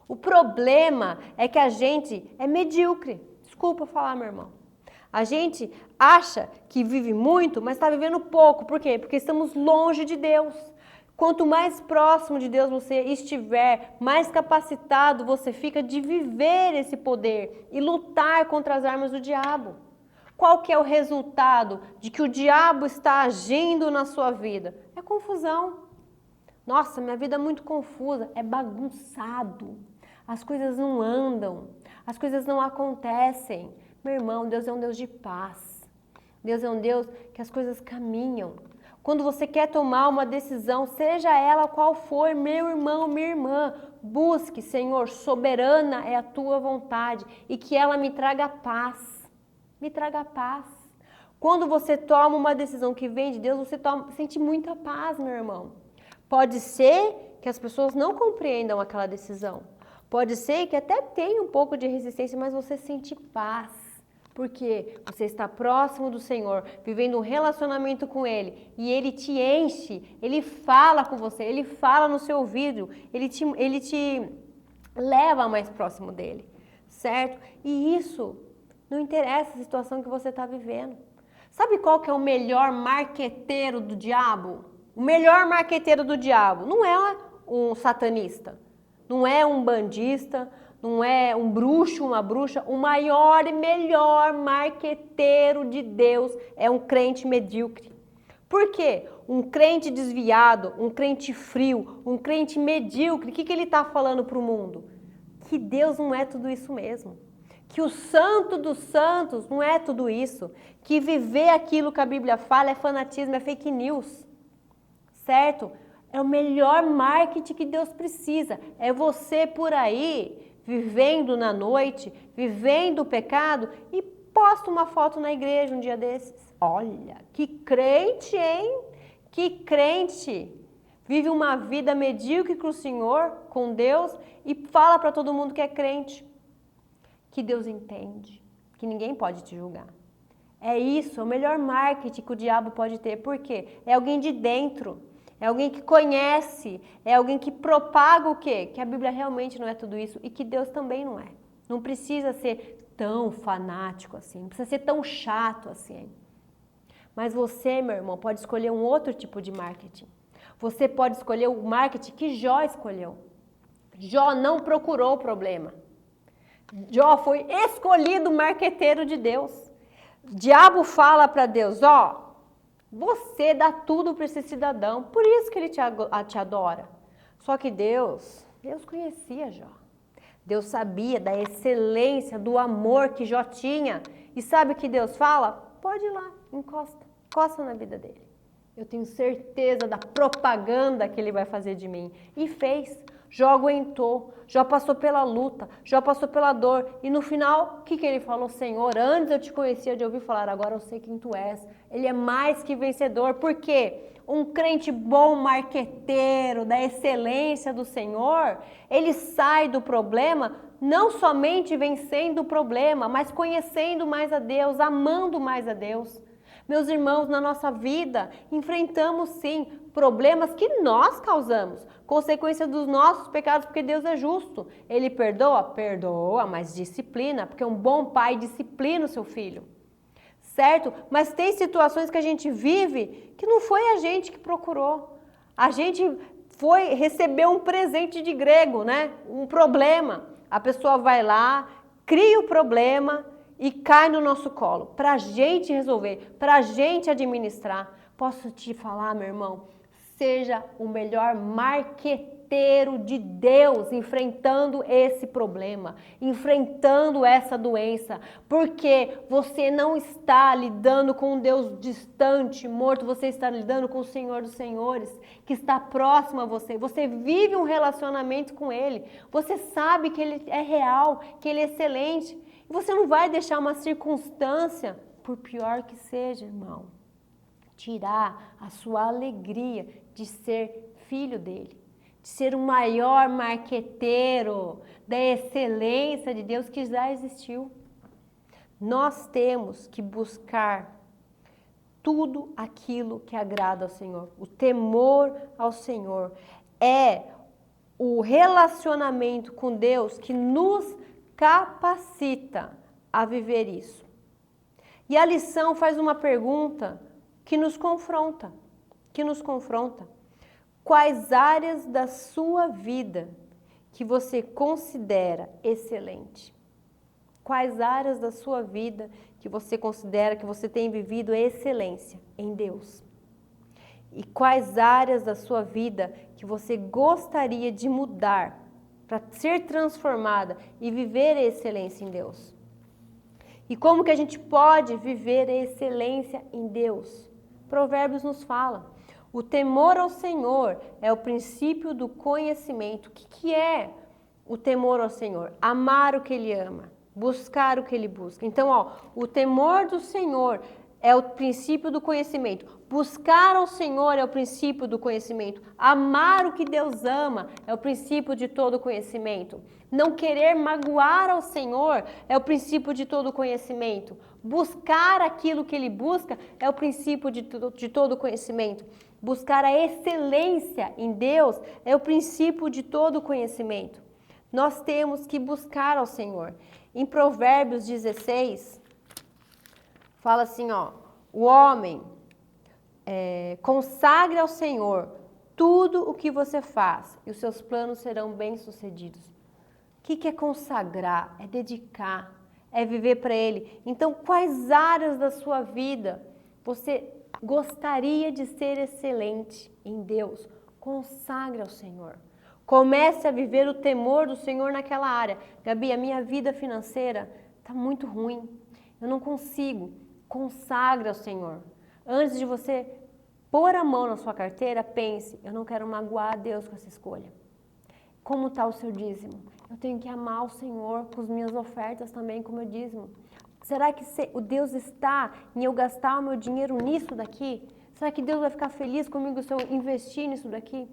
O problema é que a gente é medíocre. Desculpa falar, meu irmão. A gente acha que vive muito, mas está vivendo pouco. Por quê? Porque estamos longe de Deus. Quanto mais próximo de Deus você estiver, mais capacitado você fica de viver esse poder e lutar contra as armas do diabo. Qual que é o resultado de que o diabo está agindo na sua vida? É confusão. Nossa, minha vida é muito confusa, é bagunçado. As coisas não andam, as coisas não acontecem. Meu irmão, Deus é um Deus de paz. Deus é um Deus que as coisas caminham. Quando você quer tomar uma decisão, seja ela qual for, meu irmão, minha irmã, busque, Senhor, soberana é a tua vontade e que ela me traga paz. Me traga paz. Quando você toma uma decisão que vem de Deus, você sente muita paz, meu irmão. Pode ser que as pessoas não compreendam aquela decisão. Pode ser que até tenha um pouco de resistência, mas você sente paz. Porque você está próximo do Senhor, vivendo um relacionamento com Ele, e Ele te enche, Ele fala com você, Ele fala no seu ouvido, Ele te leva mais próximo dEle, certo? E isso não interessa a situação que você está vivendo. Sabe qual que é o melhor marqueteiro do diabo? O melhor marqueteiro do diabo não é um satanista, não é um bandista, não é um bruxo, uma bruxa. O maior e melhor marqueteiro de Deus é um crente medíocre. Por quê? Um crente desviado, um crente frio, um crente medíocre, o que ele está falando para o mundo? Que Deus não é tudo isso mesmo. Que o santo dos santos não é tudo isso. Que viver aquilo que a Bíblia fala é fanatismo, é fake news. Certo? É o melhor marketing que Deus precisa. É você por aí, vivendo na noite, vivendo o pecado e posta uma foto na igreja um dia desses. Olha, que crente, hein? Que crente! Vive uma vida medíocre com o Senhor, com Deus, e fala para todo mundo que é crente. Que Deus entende, que ninguém pode te julgar. É isso, é o melhor marketing que o diabo pode ter. Por quê? É alguém de dentro, é alguém que conhece, é alguém que propaga o quê? Que a Bíblia realmente não é tudo isso e que Deus também não é. Não precisa ser tão fanático assim, não precisa ser tão chato assim. Mas você, meu irmão, pode escolher um outro tipo de marketing. Você pode escolher o marketing que Jó escolheu. Jó não procurou o problema. Jó foi escolhido marqueteiro de Deus. O diabo fala para Deus, ó, você dá tudo para esse cidadão, por isso que ele te adora. Só que Deus conhecia Jó. Deus sabia da excelência, do amor que Jó tinha. E sabe o que Deus fala? Pode ir lá, encosta na vida dele. Eu tenho certeza da propaganda que ele vai fazer de mim. E fez. Jó aguentou, Jó passou pela luta, Jó passou pela dor. E no final, o que ele falou? Senhor, antes eu te conhecia de ouvir falar, agora eu sei quem tu és. Ele é mais que vencedor. Por quê? Um crente bom, marqueteiro, da excelência do Senhor, ele sai do problema não somente vencendo o problema, mas conhecendo mais a Deus, amando mais a Deus. Meus irmãos, na nossa vida, enfrentamos sim problemas que nós causamos, consequência dos nossos pecados, porque Deus é justo. Ele perdoa? Perdoa, mas disciplina, porque um bom pai disciplina o seu filho. Certo? Mas tem situações que a gente vive que não foi a gente que procurou. A gente recebeu um presente de grego, né? Um problema. A pessoa vai lá, cria o problema e cai no nosso colo, para a gente resolver, para a gente administrar. Posso te falar, meu irmão, seja o melhor marqueteiro de Deus enfrentando esse problema, enfrentando essa doença, porque você não está lidando com um Deus distante, morto, você está lidando com o Senhor dos Senhores, que está próximo a você. Você vive um relacionamento com Ele, você sabe que Ele é real, que Ele é excelente. E você não vai deixar uma circunstância, por pior que seja, irmão, tirar a sua alegria de ser filho dele, de ser o maior marqueteiro da excelência de Deus que já existiu. Nós temos que buscar tudo aquilo que agrada ao Senhor. O temor ao Senhor é o relacionamento com Deus que nos capacita a viver isso. E a lição faz uma pergunta que nos confronta. Quais áreas da sua vida que você considera excelente? Quais áreas da sua vida que você considera que você tem vivido excelência em Deus? E quais áreas da sua vida que você gostaria de mudar para ser transformada e viver a excelência em Deus? E como que a gente pode viver a excelência em Deus? Provérbios nos fala. O temor ao Senhor é o princípio do conhecimento. O que é o temor ao Senhor? Amar o que Ele ama, buscar o que Ele busca. Então, o temor do Senhor é o princípio do conhecimento. Buscar ao Senhor é o princípio do conhecimento. Amar o que Deus ama é o princípio de todo conhecimento. Não querer magoar ao Senhor é o princípio de todo conhecimento. Buscar aquilo que Ele busca é o princípio de todo conhecimento. Buscar a excelência em Deus é o princípio de todo conhecimento. Nós temos que buscar ao Senhor. Em Provérbios 16, fala assim, ó, o homem consagre ao Senhor tudo o que você faz e os seus planos serão bem-sucedidos. O que é consagrar? É dedicar, é viver para Ele. Então, quais áreas da sua vida você gostaria de ser excelente em Deus? Consagre ao Senhor. Comece a viver o temor do Senhor naquela área. Gabi, a minha vida financeira está muito ruim. Eu não consigo. Consagre ao Senhor. Antes de você pôr a mão na sua carteira, pense, eu não quero magoar a Deus com essa escolha. Como está o seu dízimo? Eu tenho que amar o Senhor com as minhas ofertas também, com o meu dízimo. Será que o Deus está em eu gastar o meu dinheiro nisso daqui? Será que Deus vai ficar feliz comigo se eu investir nisso daqui?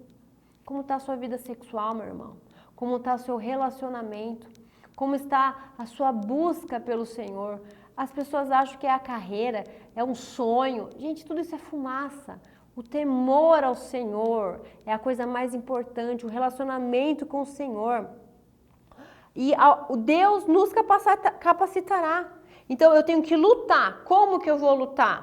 Como está a sua vida sexual, meu irmão? Como está o seu relacionamento? Como está a sua busca pelo Senhor? As pessoas acham que é a carreira, é um sonho. Gente, tudo isso é fumaça. O temor ao Senhor é a coisa mais importante, o relacionamento com o Senhor. E o Deus nos capacitará. Então, eu tenho que lutar. Como que eu vou lutar?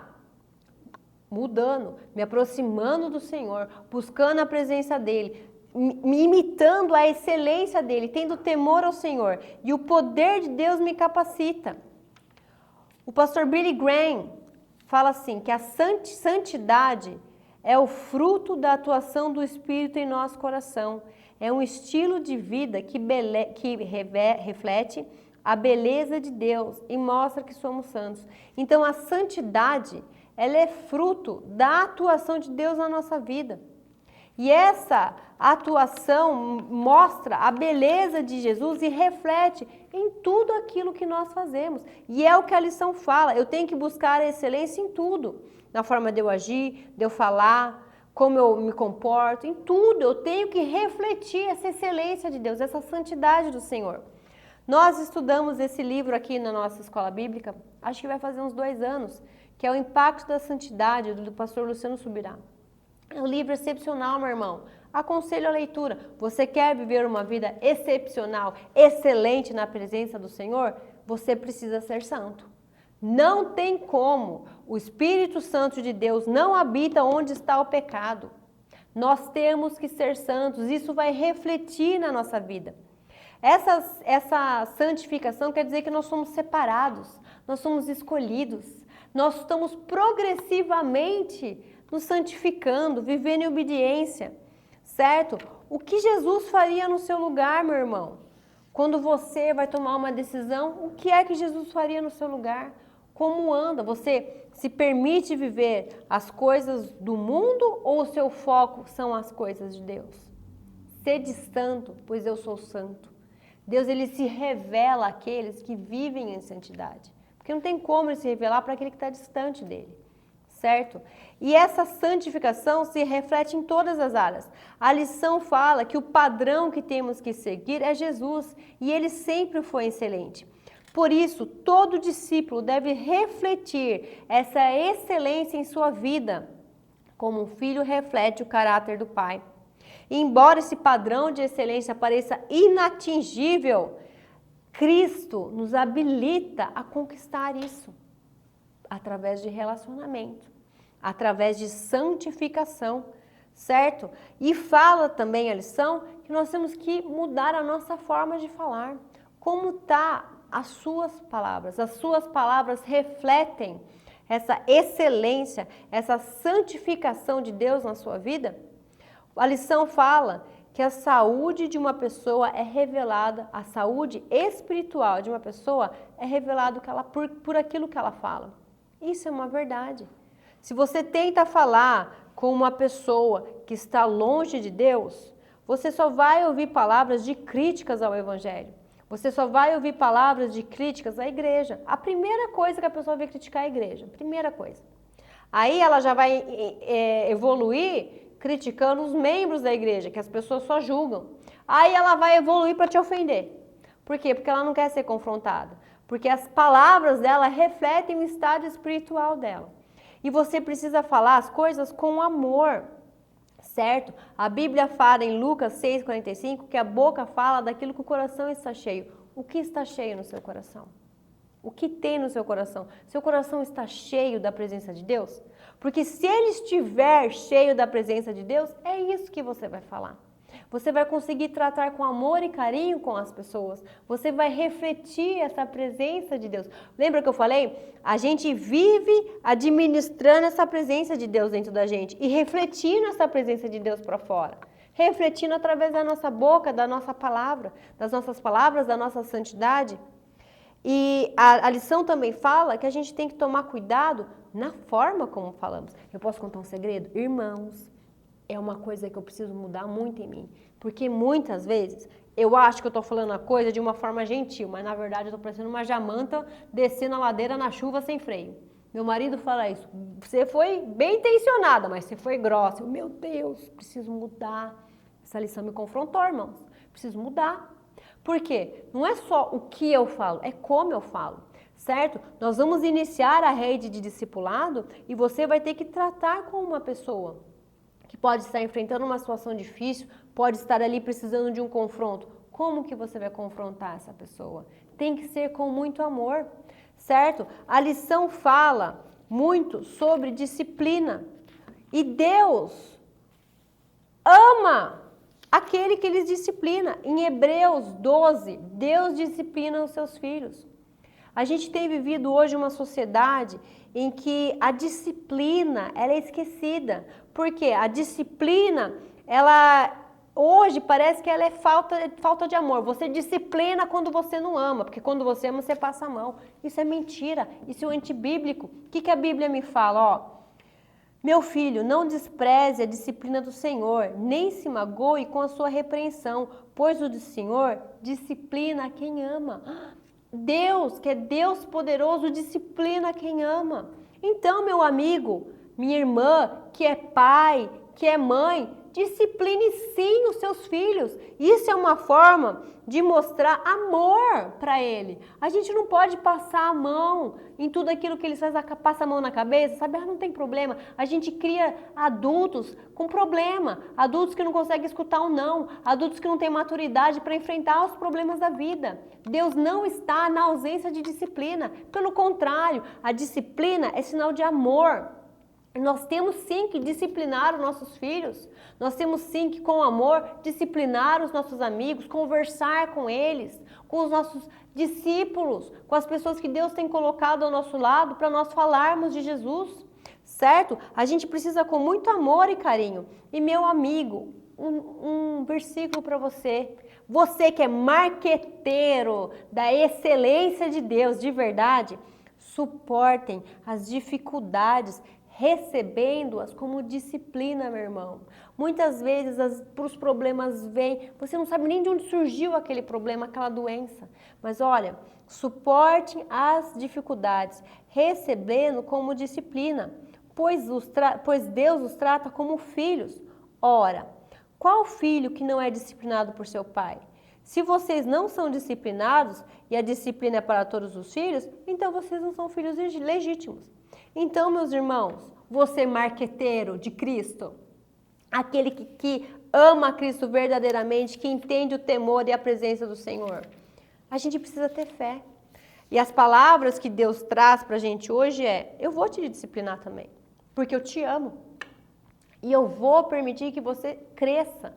Mudando, me aproximando do Senhor, buscando a presença dEle, me imitando a excelência dEle, tendo temor ao Senhor. E o poder de Deus me capacita. O pastor Billy Graham fala assim, que a santidade é o fruto da atuação do Espírito em nosso coração. É um estilo de vida que reflete a beleza de Deus e mostra que somos santos. Então, a santidade, ela é fruto da atuação de Deus na nossa vida. E essa atuação mostra a beleza de Jesus e reflete em tudo aquilo que nós fazemos. E é o que a lição fala, eu tenho que buscar a excelência em tudo. Na forma de eu agir, de eu falar, como eu me comporto, em tudo. Eu tenho que refletir essa excelência de Deus, essa santidade do Senhor. Nós estudamos esse livro aqui na nossa escola bíblica, acho que vai fazer uns 2 anos, que é o Impacto da Santidade, do pastor Luciano Subirá. É um livro excepcional, meu irmão. Aconselho a leitura. Você quer viver uma vida excepcional, excelente na presença do Senhor? Você precisa ser santo. Não tem como. O Espírito Santo de Deus não habita onde está o pecado. Nós temos que ser santos. Isso vai refletir na nossa vida. Essa santificação quer dizer que nós somos separados, nós somos escolhidos. Nós estamos progressivamente nos santificando, vivendo em obediência, certo? O que Jesus faria no seu lugar, meu irmão? Quando você vai tomar uma decisão, o que é que Jesus faria no seu lugar? Como anda? Você se permite viver as coisas do mundo ou o seu foco são as coisas de Deus? Sede santo, pois eu sou santo. Deus, ele se revela àqueles que vivem em santidade. Porque não tem como ele se revelar para aquele que está distante dele, certo? E essa santificação se reflete em todas as áreas. A lição fala que o padrão que temos que seguir é Jesus, e ele sempre foi excelente. Por isso, todo discípulo deve refletir essa excelência em sua vida, como um filho reflete o caráter do pai. E embora esse padrão de excelência pareça inatingível, Cristo nos habilita a conquistar isso através de relacionamento, através de santificação, certo? E fala também a lição que nós temos que mudar a nossa forma de falar. Como está as suas palavras? As suas palavras refletem essa excelência, essa santificação de Deus na sua vida? A lição fala que a saúde de uma pessoa é revelada, a saúde espiritual de uma pessoa é revelada por aquilo que ela fala. Isso é uma verdade. Se você tenta falar com uma pessoa que está longe de Deus, você só vai ouvir palavras de críticas ao Evangelho. Você só vai ouvir palavras de críticas à igreja. A primeira coisa que a pessoa vai criticar é a igreja. Primeira coisa. Aí ela já vai evoluir criticando os membros da igreja, que as pessoas só julgam. Aí ela vai evoluir para te ofender. Por quê? Porque ela não quer ser confrontada. Porque as palavras dela refletem o estado espiritual dela. E você precisa falar as coisas com amor, certo? A Bíblia fala em Lucas 6,45 que a boca fala daquilo que o coração está cheio. O que está cheio no seu coração? O que tem no seu coração? Seu coração está cheio da presença de Deus? Porque se ele estiver cheio da presença de Deus, é isso que você vai falar. Você vai conseguir tratar com amor e carinho com as pessoas. Você vai refletir essa presença de Deus. Lembra que eu falei? A gente vive administrando essa presença de Deus dentro da gente e refletindo essa presença de Deus para fora. Refletindo através da nossa boca, da nossa palavra, das nossas palavras, da nossa santidade. E a lição também fala que a gente tem que tomar cuidado na forma como falamos. Eu posso contar um segredo? Irmãos, é uma coisa que eu preciso mudar muito em mim. Porque muitas vezes eu acho que eu estou falando a coisa de uma forma gentil, mas na verdade eu estou parecendo uma jamanta descendo a ladeira na chuva sem freio. Meu marido fala isso. Você foi bem intencionada, mas você foi grossa. Meu Deus, preciso mudar. Essa lição me confrontou, irmãos. Preciso mudar. Por quê? Não é só o que eu falo, é como eu falo, certo? Nós vamos iniciar a rede de discipulado e você vai ter que tratar com uma pessoa que pode estar enfrentando uma situação difícil, pode estar ali precisando de um confronto. Como que você vai confrontar essa pessoa? Tem que ser com muito amor, certo? A lição fala muito sobre disciplina. E Deus ama aquele que eles disciplina. Em Hebreus 12, Deus disciplina os seus filhos. A gente tem vivido hoje uma sociedade em que a disciplina ela é esquecida. Por quê? A disciplina, ela hoje parece que ela é falta de amor. Você disciplina quando você não ama, porque quando você ama você passa a mão. Isso é mentira, isso é antibíblico. O que a Bíblia me fala? Ó, meu filho, não despreze a disciplina do Senhor, nem se magoe com a sua repreensão, pois o Senhor disciplina a quem ama. Deus, que é Deus poderoso, disciplina quem ama. Então, meu amigo, minha irmã, que é pai, que é mãe, discipline sim os seus filhos. Isso é uma forma de mostrar amor para ele. A gente não pode passar a mão em tudo aquilo que eles fazem, passa a mão na cabeça, sabe? Ah, não tem problema. A gente cria adultos com problema, adultos que não conseguem escutar um não, adultos que não têm maturidade para enfrentar os problemas da vida. Deus não está na ausência de disciplina. Pelo contrário, a disciplina é sinal de amor. Nós temos sim que disciplinar os nossos filhos, nós temos sim que com amor disciplinar os nossos amigos, conversar com eles, com os nossos discípulos, com as pessoas que Deus tem colocado ao nosso lado para nós falarmos de Jesus, certo? A gente precisa com muito amor e carinho. E meu amigo, um versículo para você. Você que é marqueteiro da excelência de Deus, de verdade, suportem as dificuldades recebendo-as como disciplina, meu irmão. Muitas vezes os problemas vêm, você não sabe nem de onde surgiu aquele problema, aquela doença. Mas olha, suporte as dificuldades, recebendo como disciplina, pois Deus os trata como filhos. Ora, qual filho que não é disciplinado por seu pai? Se vocês não são disciplinados, e a disciplina é para todos os filhos, então vocês não são filhos legítimos. Então, meus irmãos, você marqueteiro de Cristo, aquele que ama Cristo verdadeiramente, que entende o temor e a presença do Senhor, a gente precisa ter fé. E as palavras que Deus traz para a gente hoje é: eu vou te disciplinar também, porque eu te amo. E eu vou permitir que você cresça,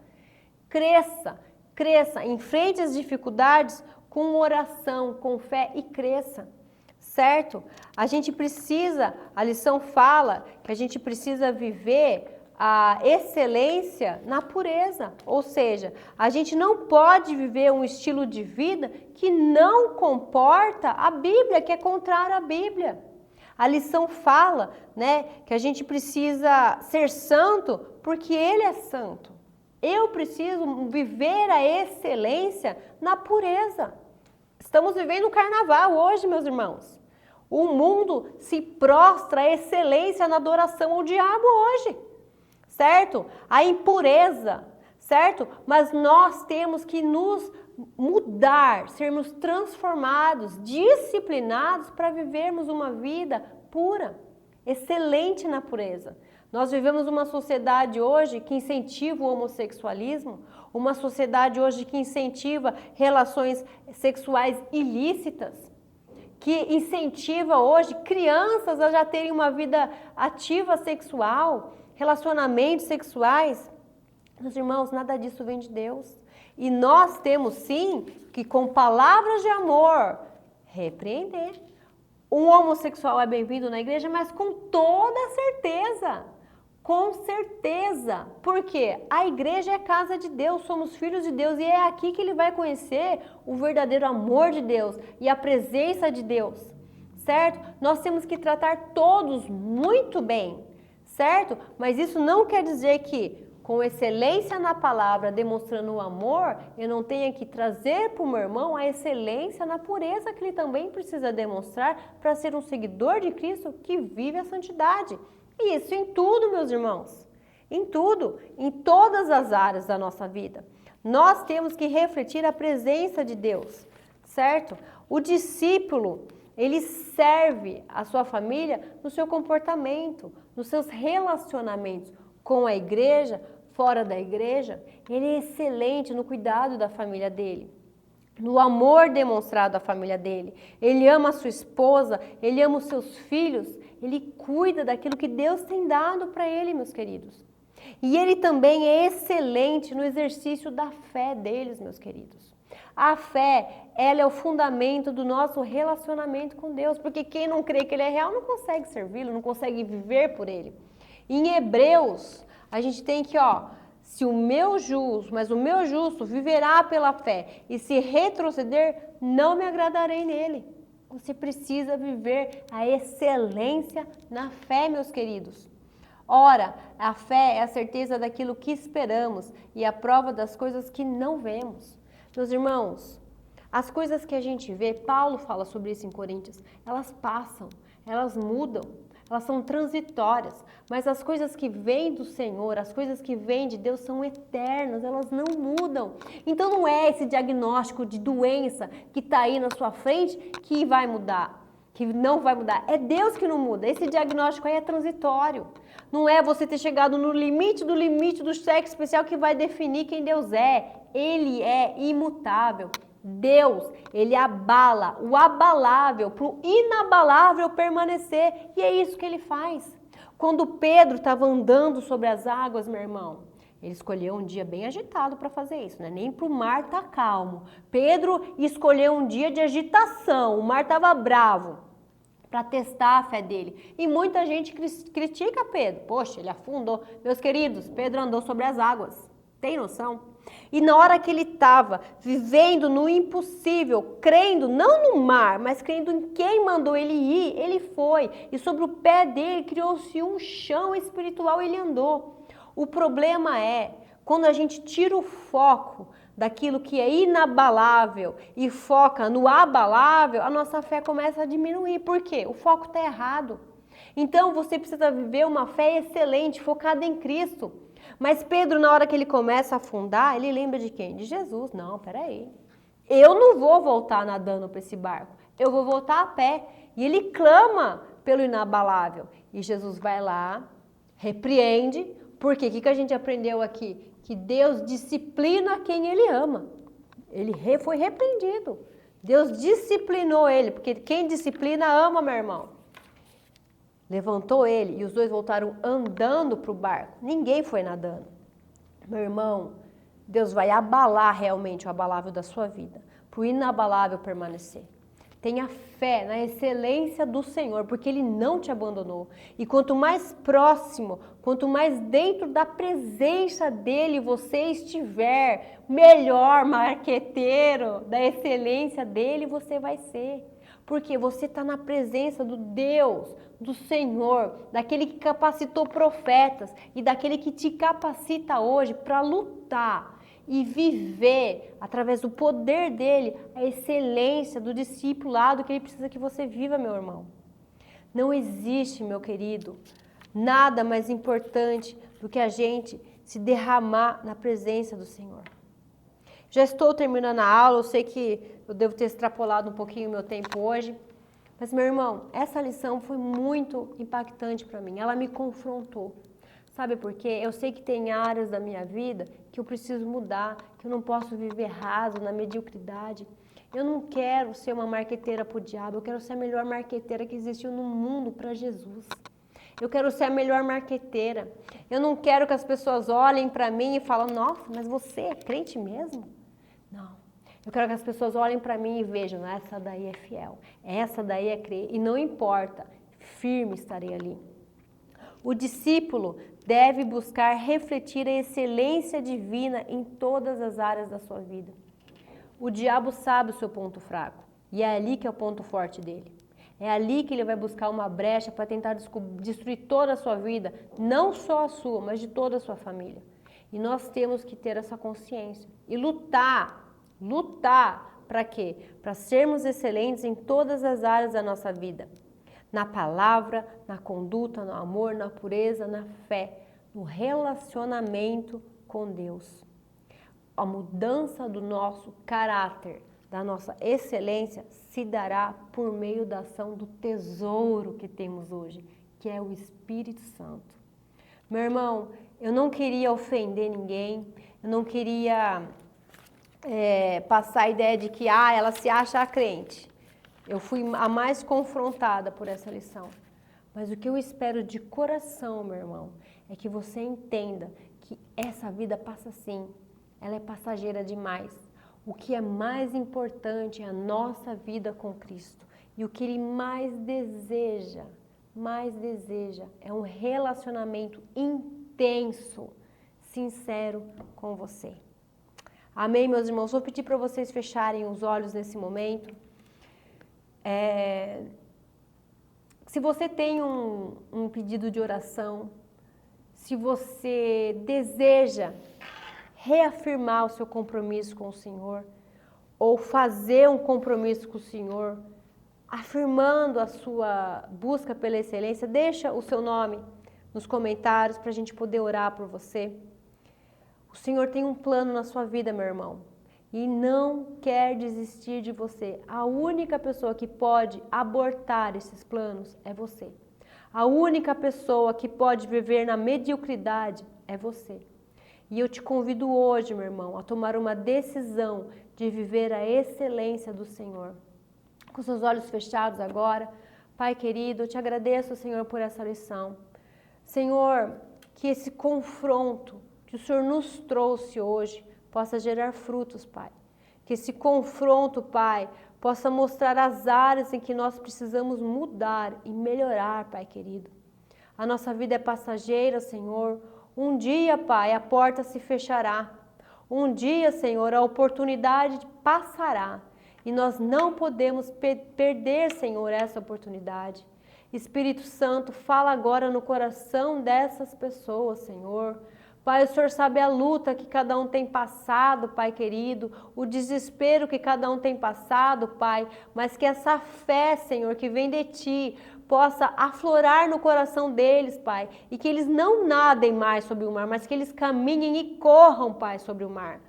enfrente as dificuldades com oração, com fé e cresça. Certo? A gente precisa, a lição fala que a gente precisa viver a excelência na pureza, ou seja, a gente não pode viver um estilo de vida que não comporta a Bíblia, que é contrário à Bíblia. A lição fala, né, que a gente precisa ser santo porque Ele é santo. Eu preciso viver a excelência na pureza. Estamos vivendo o carnaval hoje, meus irmãos. O mundo se prostra à excelência na adoração ao diabo hoje, certo? A impureza, certo? Mas nós temos que nos mudar, sermos transformados, disciplinados para vivermos uma vida pura, excelente na pureza. Nós vivemos uma sociedade hoje que incentiva o homossexualismo, uma sociedade hoje que incentiva relações sexuais ilícitas, que incentiva hoje crianças a já terem uma vida ativa sexual, relacionamentos sexuais. Meus irmãos, nada disso vem de Deus. E nós temos sim que com palavras de amor repreender. Um homossexual é bem-vindo na igreja, mas com toda certeza. Com certeza. Porque a igreja é a casa de Deus, somos filhos de Deus e é aqui que ele vai conhecer o verdadeiro amor de Deus e a presença de Deus, certo? Nós temos que tratar todos muito bem, certo? Mas isso não quer dizer que com excelência na palavra, demonstrando o amor, eu não tenho que trazer para o meu irmão a excelência na pureza que ele também precisa demonstrar para ser um seguidor de Cristo que vive a santidade. E isso em tudo, meus irmãos. Em tudo, em todas as áreas da nossa vida. Nós temos que refletir a presença de Deus, certo? O discípulo, ele serve a sua família no seu comportamento, nos seus relacionamentos com a igreja, fora da igreja. Ele é excelente no cuidado da família dele, no amor demonstrado à família dele. Ele ama a sua esposa, ele ama os seus filhos, ele cuida daquilo que Deus tem dado para ele, meus queridos. E ele também é excelente no exercício da fé deles, meus queridos. A fé, ela é o fundamento do nosso relacionamento com Deus, porque quem não crê que ele é real não consegue servi-lo, não consegue viver por ele. Em Hebreus, a gente tem que, se o meu justo viverá pela fé, e se retroceder, não me agradarei nele. Você precisa viver a excelência na fé, meus queridos. Ora, a fé é a certeza daquilo que esperamos e a prova das coisas que não vemos. Meus irmãos, as coisas que a gente vê, Paulo fala sobre isso em Coríntios, elas passam, elas mudam. Elas são transitórias, mas as coisas que vêm do Senhor, as coisas que vêm de Deus são eternas, elas não mudam. Então não é esse diagnóstico de doença que está aí na sua frente que vai mudar, que não vai mudar. É Deus que não muda, esse diagnóstico aí é transitório. Não é você ter chegado no limite do cheque especial que vai definir quem Deus é. Ele é imutável. Deus, ele abala o abalável para o inabalável permanecer. E é isso que ele faz. Quando Pedro estava andando sobre as águas, meu irmão, ele escolheu um dia bem agitado para fazer isso, né? Nem para o mar estar calmo. Pedro escolheu um dia de agitação, o mar estava bravo, para testar a fé dele. E muita gente critica Pedro. Poxa, ele afundou. Meus queridos, Pedro andou sobre as águas. Tem noção? E na hora que ele estava vivendo no impossível, crendo não no mar, mas crendo em quem mandou ele ir, ele foi. E sobre o pé dele criou-se um chão espiritual e ele andou. O problema é, quando a gente tira o foco daquilo que é inabalável e foca no abalável, a nossa fé começa a diminuir. Por quê? O foco está errado. Então você precisa viver uma fé excelente, focada em Cristo. Mas Pedro, na hora que ele começa a afundar, ele lembra de quem? De Jesus. Não, peraí. Eu não vou voltar nadando para esse barco. Eu vou voltar a pé. E ele clama pelo inabalável. E Jesus vai lá, repreende. Por quê? O que a gente aprendeu aqui? Que Deus disciplina quem ele ama. Ele foi repreendido. Deus disciplinou ele, porque quem disciplina ama, meu irmão. Levantou ele e os dois voltaram andando para o barco. Ninguém foi nadando. Meu irmão, Deus vai abalar realmente o abalável da sua vida, para o inabalável permanecer. Tenha fé na excelência do Senhor, porque Ele não te abandonou. E quanto mais próximo, quanto mais dentro da presença dEle você estiver, melhor marqueteiro da excelência dEle você vai ser. Porque você está na presença do Deus, do Senhor, daquele que capacitou profetas e daquele que te capacita hoje para lutar e viver, através do poder dele, a excelência do discipulado que ele precisa que você viva, meu irmão. Não existe, meu querido, nada mais importante do que a gente se derramar na presença do Senhor. Já estou terminando a aula, eu sei que eu devo ter extrapolado um pouquinho o meu tempo hoje, mas, meu irmão, essa lição foi muito impactante para mim, ela me confrontou. Sabe por quê? Eu sei que tem áreas da minha vida que eu preciso mudar, que eu não posso viver raso, na mediocridade. Eu não quero ser uma marqueteira pro diabo, eu quero ser a melhor marqueteira que existiu no mundo para Jesus. Eu quero ser a melhor marqueteira. Eu não quero que as pessoas olhem para mim e falem, nossa, mas você é crente mesmo? Não. Eu quero que as pessoas olhem para mim e vejam, essa daí é fiel, essa daí é crente. E não importa, firme estarei ali. O discípulo deve buscar refletir a excelência divina em todas as áreas da sua vida. O diabo sabe o seu ponto fraco e é ali que é o ponto forte dele. É ali que ele vai buscar uma brecha para tentar destruir toda a sua vida, não só a sua, mas de toda a sua família. E nós temos que ter essa consciência e lutar para quê? Para sermos excelentes em todas as áreas da nossa vida. Na palavra, na conduta, no amor, na pureza, na fé, no relacionamento com Deus. A mudança do nosso caráter, da nossa excelência, se dará por meio da ação do tesouro que temos hoje, que é o Espírito Santo. Meu irmão, eu não queria ofender ninguém, eu não queria passar a ideia de que ela se acha crente. Eu fui a mais confrontada por essa lição. Mas o que eu espero de coração, meu irmão, é que você entenda que essa vida passa assim. Ela é passageira demais. O que é mais importante é a nossa vida com Cristo. E o que Ele mais deseja é um relacionamento intenso, sincero com você. Amém, meus irmãos? Vou pedir para vocês fecharem os olhos nesse momento. Se você tem um pedido de oração, se você deseja reafirmar o seu compromisso com o Senhor, ou fazer um compromisso com o Senhor, afirmando a sua busca pela excelência, deixa o seu nome nos comentários para a gente poder orar por você. O Senhor tem um plano na sua vida, meu irmão, e não quer desistir de você. A única pessoa que pode abortar esses planos é você. A única pessoa que pode viver na mediocridade é você. E eu te convido hoje, meu irmão, a tomar uma decisão de viver a excelência do Senhor. Com seus olhos fechados agora, Pai querido, eu te agradeço, Senhor, por essa lição. Senhor, que esse confronto que o Senhor nos trouxe hoje possa gerar frutos, Pai. Que esse confronto, Pai, possa mostrar as áreas em que nós precisamos mudar e melhorar, Pai querido. A nossa vida é passageira, Senhor. Um dia, Pai, a porta se fechará. Um dia, Senhor, a oportunidade passará. E nós não podemos perder, Senhor, essa oportunidade. Espírito Santo, fala agora no coração dessas pessoas, Senhor. Pai, o Senhor sabe a luta que cada um tem passado, Pai querido, o desespero que cada um tem passado, Pai, mas que essa fé, Senhor, que vem de Ti, possa aflorar no coração deles, Pai, e que eles não nadem mais sobre o mar, mas que eles caminhem e corram, Pai, sobre o mar.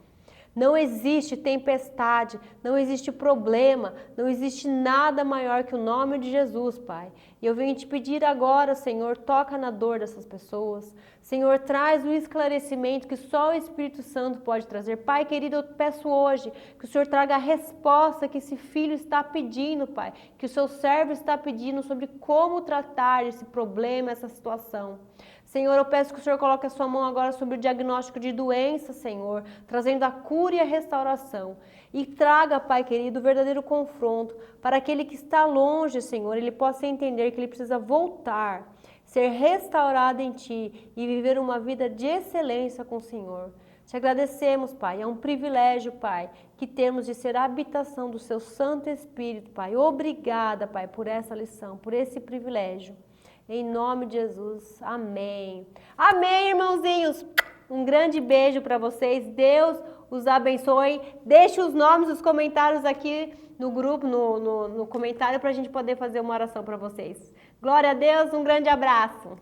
Não existe tempestade, não existe problema, não existe nada maior que o nome de Jesus, Pai. E eu venho te pedir agora, Senhor, toca na dor dessas pessoas. Senhor, traz o esclarecimento que só o Espírito Santo pode trazer. Pai querido, eu peço hoje que o Senhor traga a resposta que esse filho está pedindo, Pai. Que o seu servo está pedindo sobre como tratar esse problema, essa situação. Senhor, eu peço que o Senhor coloque a sua mão agora sobre o diagnóstico de doença, Senhor, trazendo a cura e a restauração. E traga, Pai querido, o verdadeiro confronto para aquele que está longe, Senhor, ele possa entender que ele precisa voltar, ser restaurado em Ti e viver uma vida de excelência com o Senhor. Te agradecemos, Pai, é um privilégio, Pai, que temos de ser a habitação do Seu Santo Espírito, Pai. Obrigada, Pai, por essa lição, por esse privilégio. Em nome de Jesus, amém. Amém, irmãozinhos. Um grande beijo para vocês. Deus os abençoe. Deixe os nomes, os comentários aqui no grupo, no comentário, para a gente poder fazer uma oração para vocês. Glória a Deus, um grande abraço.